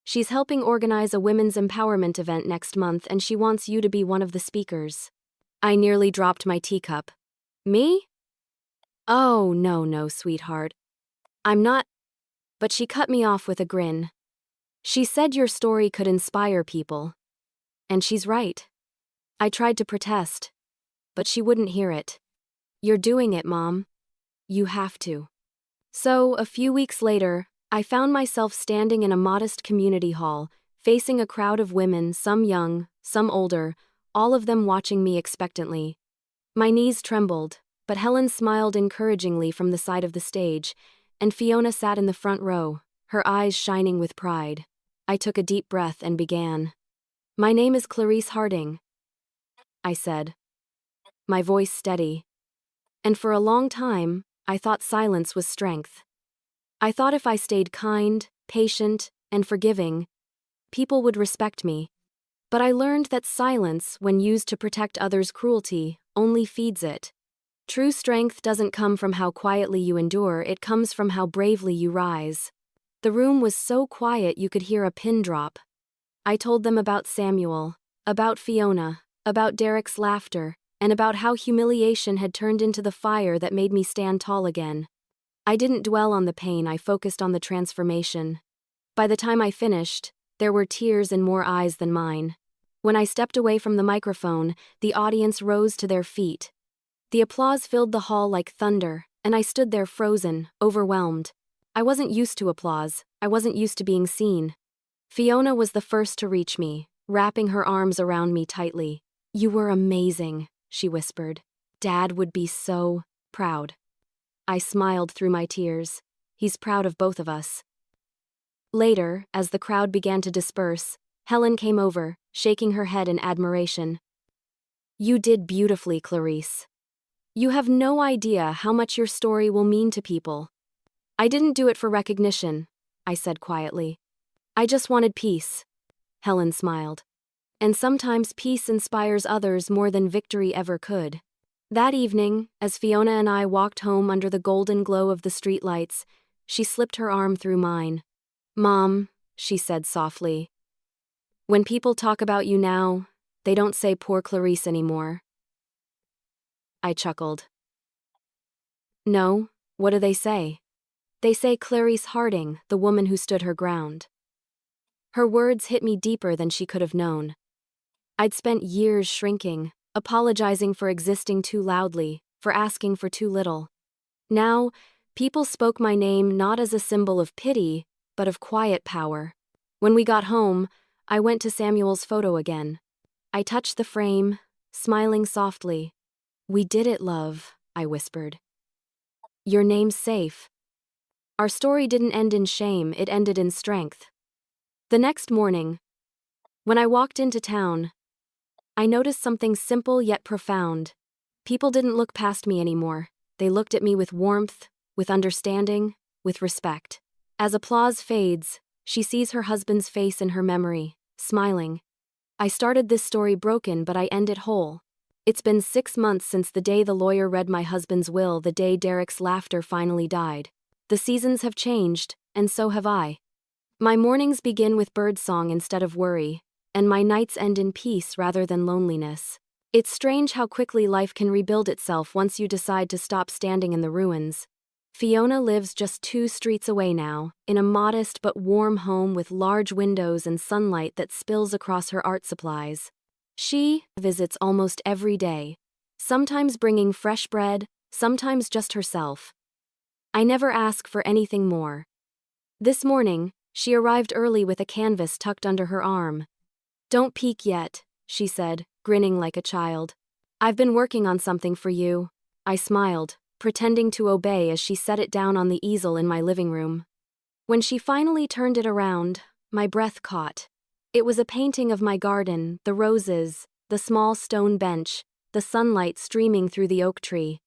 S1: "She's helping organize a women's empowerment event next month and she wants you to be one of the speakers." I nearly dropped my teacup. "Me? Oh, no, sweetheart. I'm not." But she cut me off with a grin. "She said your story could inspire people." And she's right. I tried to protest, but she wouldn't hear it. "You're doing it, Mom. You have to." So, a few weeks later, I found myself standing in a modest community hall, facing a crowd of women, some young, some older, all of them watching me expectantly. My knees trembled, but Helen smiled encouragingly from the side of the stage, and Fiona sat in the front row, her eyes shining with pride. I took a deep breath and began. "My name is Clarice Harding," I said, my voice steady. And for a long time, I thought silence was strength. I thought if I stayed kind, patient, and forgiving, people would respect me. But I learned that silence, when used to protect others' cruelty, only feeds it. True strength doesn't come from how quietly you endure, it comes from how bravely you rise. The room was so quiet you could hear a pin drop. I told them about Samuel, about Fiona, about Derek's laughter, and about how humiliation had turned into the fire that made me stand tall again. I didn't dwell on the pain, I focused on the transformation. By the time I finished, there were tears in more eyes than mine. When I stepped away from the microphone, the audience rose to their feet. The applause filled the hall like thunder, and I stood there frozen, overwhelmed. I wasn't used to applause, I wasn't used to being seen. Fiona was the first to reach me, wrapping her arms around me tightly. "You were amazing," she whispered. "Dad would be so proud." I smiled through my tears. He's proud of both of us. Later, as the crowd began to disperse, Helen came over, shaking her head in admiration. "You did beautifully, Clarice. You have no idea how much your story will mean to people." "I didn't do it for recognition," I said quietly. "I just wanted peace." Helen smiled. "And sometimes peace inspires others more than victory ever could." That evening, as Fiona and I walked home under the golden glow of the streetlights, she slipped her arm through mine. "Mom," she said softly, "when people talk about you now, they don't say poor Clarice anymore." I chuckled. "No, what do they say?" "They say Clarice Harding, the woman who stood her ground." Her words hit me deeper than she could have known. I'd spent years shrinking, apologizing for existing too loudly, for asking for too little. Now, people spoke my name not as a symbol of pity, but of quiet power. When we got home, I went to Samuel's photo again. I touched the frame, smiling softly. "We did it, love," I whispered. "Your name's safe." Our story didn't end in shame, it ended in strength. The next morning, when I walked into town, I noticed something simple yet profound. People didn't look past me anymore. They looked at me with warmth, with understanding, with respect. As applause fades, she sees her husband's face in her memory, smiling. I started this story broken, but I end it whole. It's been 6 months since the day the lawyer read my husband's will, the day Derek's laughter finally died. The seasons have changed, and so have I. My mornings begin with birdsong instead of worry, and my nights end in peace rather than loneliness. It's strange how quickly life can rebuild itself once you decide to stop standing in the ruins. Fiona lives just 2 streets away now, in a modest but warm home with large windows and sunlight that spills across her art supplies. She visits almost every day, sometimes bringing fresh bread, sometimes just herself. I never ask for anything more. This morning, she arrived early with a canvas tucked under her arm. "Don't peek yet," she said, grinning like a child. "I've been working on something for you." I smiled, pretending to obey as she set it down on the easel in my living room. When she finally turned it around, my breath caught. It was a painting of my garden, the roses, the small stone bench, the sunlight streaming through the oak tree.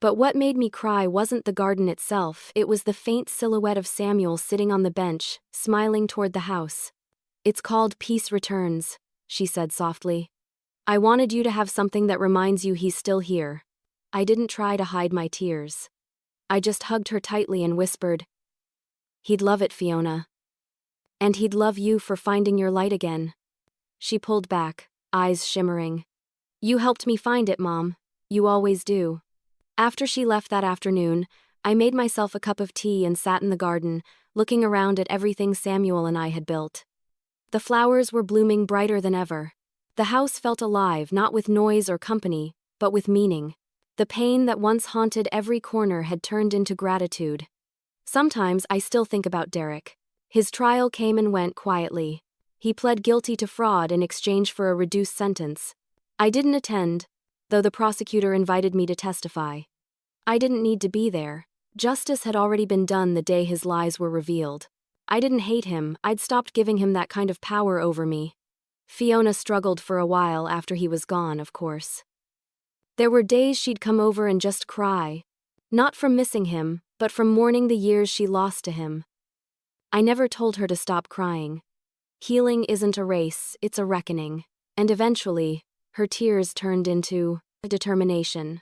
S1: But what made me cry wasn't the garden itself, it was the faint silhouette of Samuel sitting on the bench, smiling toward the house. "It's called Peace Returns," she said softly. "I wanted you to have something that reminds you he's still here." I didn't try to hide my tears. I just hugged her tightly and whispered, "He'd love it, Fiona. And he'd love you for finding your light again." She pulled back, eyes shimmering. "You helped me find it, Mom. You always do." After she left that afternoon, I made myself a cup of tea and sat in the garden, looking around at everything Samuel and I had built. The flowers were blooming brighter than ever. The house felt alive, not with noise or company, but with meaning. The pain that once haunted every corner had turned into gratitude. Sometimes I still think about Derek. His trial came and went quietly. He pled guilty to fraud in exchange for a reduced sentence. I didn't attend, though the prosecutor invited me to testify. I didn't need to be there. Justice had already been done the day his lies were revealed. I didn't hate him, I'd stopped giving him that kind of power over me. Fiona struggled for a while after he was gone, of course. There were days she'd come over and just cry. Not from missing him, but from mourning the years she lost to him. I never told her to stop crying. Healing isn't a race, it's a reckoning. And eventually, her tears turned into determination.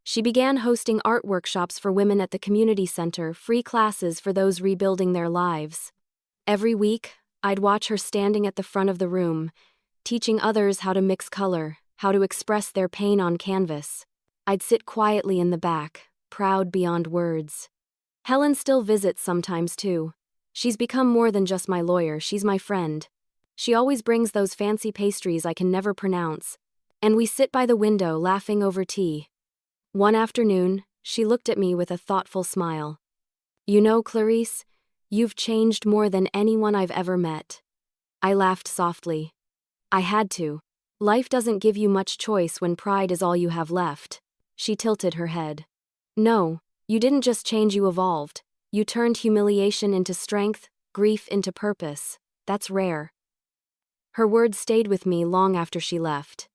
S1: She began hosting art workshops for women at the community center, free classes for those rebuilding their lives. Every week, I'd watch her standing at the front of the room, teaching others how to mix color, how to express their pain on canvas. I'd sit quietly in the back, proud beyond words. Helen still visits sometimes too. She's become more than just my lawyer, she's my friend. She always brings those fancy pastries I can never pronounce, and we sit by the window laughing over tea. One afternoon, she looked at me with a thoughtful smile. "You know, Clarice, you've changed more than anyone I've ever met." I laughed softly. I had to. Life doesn't give you much choice when pride is all you have left. She tilted her head. "No, you didn't just change, you evolved. You turned humiliation into strength, grief into purpose. That's rare." Her words stayed with me long after she left.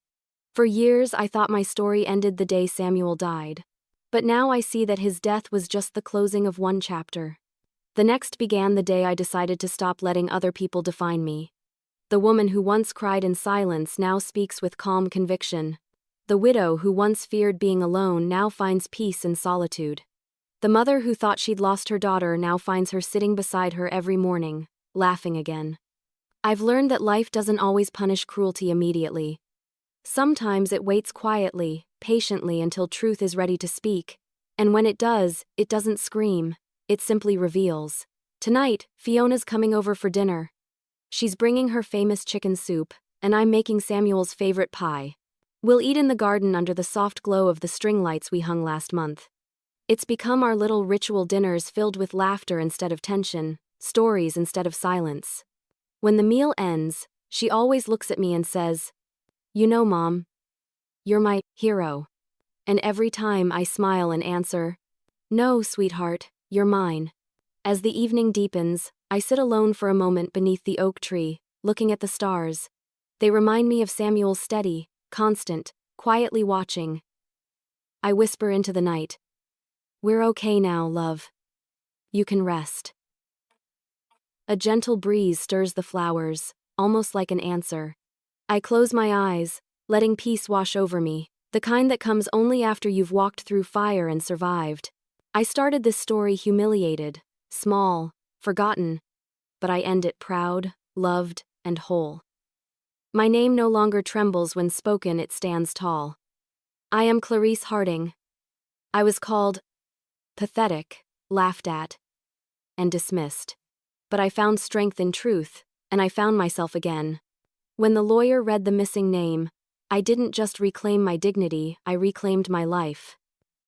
S1: For years, I thought my story ended the day Samuel died. But now I see that his death was just the closing of one chapter. The next began the day I decided to stop letting other people define me. The woman who once cried in silence now speaks with calm conviction. The widow who once feared being alone now finds peace in solitude. The mother who thought she'd lost her daughter now finds her sitting beside her every morning, laughing again. I've learned that life doesn't always punish cruelty immediately. Sometimes it waits quietly, patiently until truth is ready to speak. And when it does, it doesn't scream, it simply reveals. Tonight, Fiona's coming over for dinner. She's bringing her famous chicken soup, and I'm making Samuel's favorite pie. We'll eat in the garden under the soft glow of the string lights we hung last month. It's become our little ritual dinners filled with laughter instead of tension, stories instead of silence. When the meal ends, she always looks at me and says, "You know, Mom, you're my hero." And every time I smile and answer, "No, sweetheart, you're mine." As the evening deepens, I sit alone for a moment beneath the oak tree, looking at the stars. They remind me of Samuel's steady, constant, quietly watching. I whisper into the night, "We're okay now, love. You can rest." A gentle breeze stirs the flowers, almost like an answer. I close my eyes, letting peace wash over me, the kind that comes only after you've walked through fire and survived. I started this story humiliated, small, forgotten, but I end it proud, loved, and whole. My name no longer trembles when spoken, it stands tall. I am Clarice Harding. I was called pathetic, laughed at, and dismissed. But I found strength in truth, and I found myself again. When the lawyer read the missing name, I didn't just reclaim my dignity, I reclaimed my life.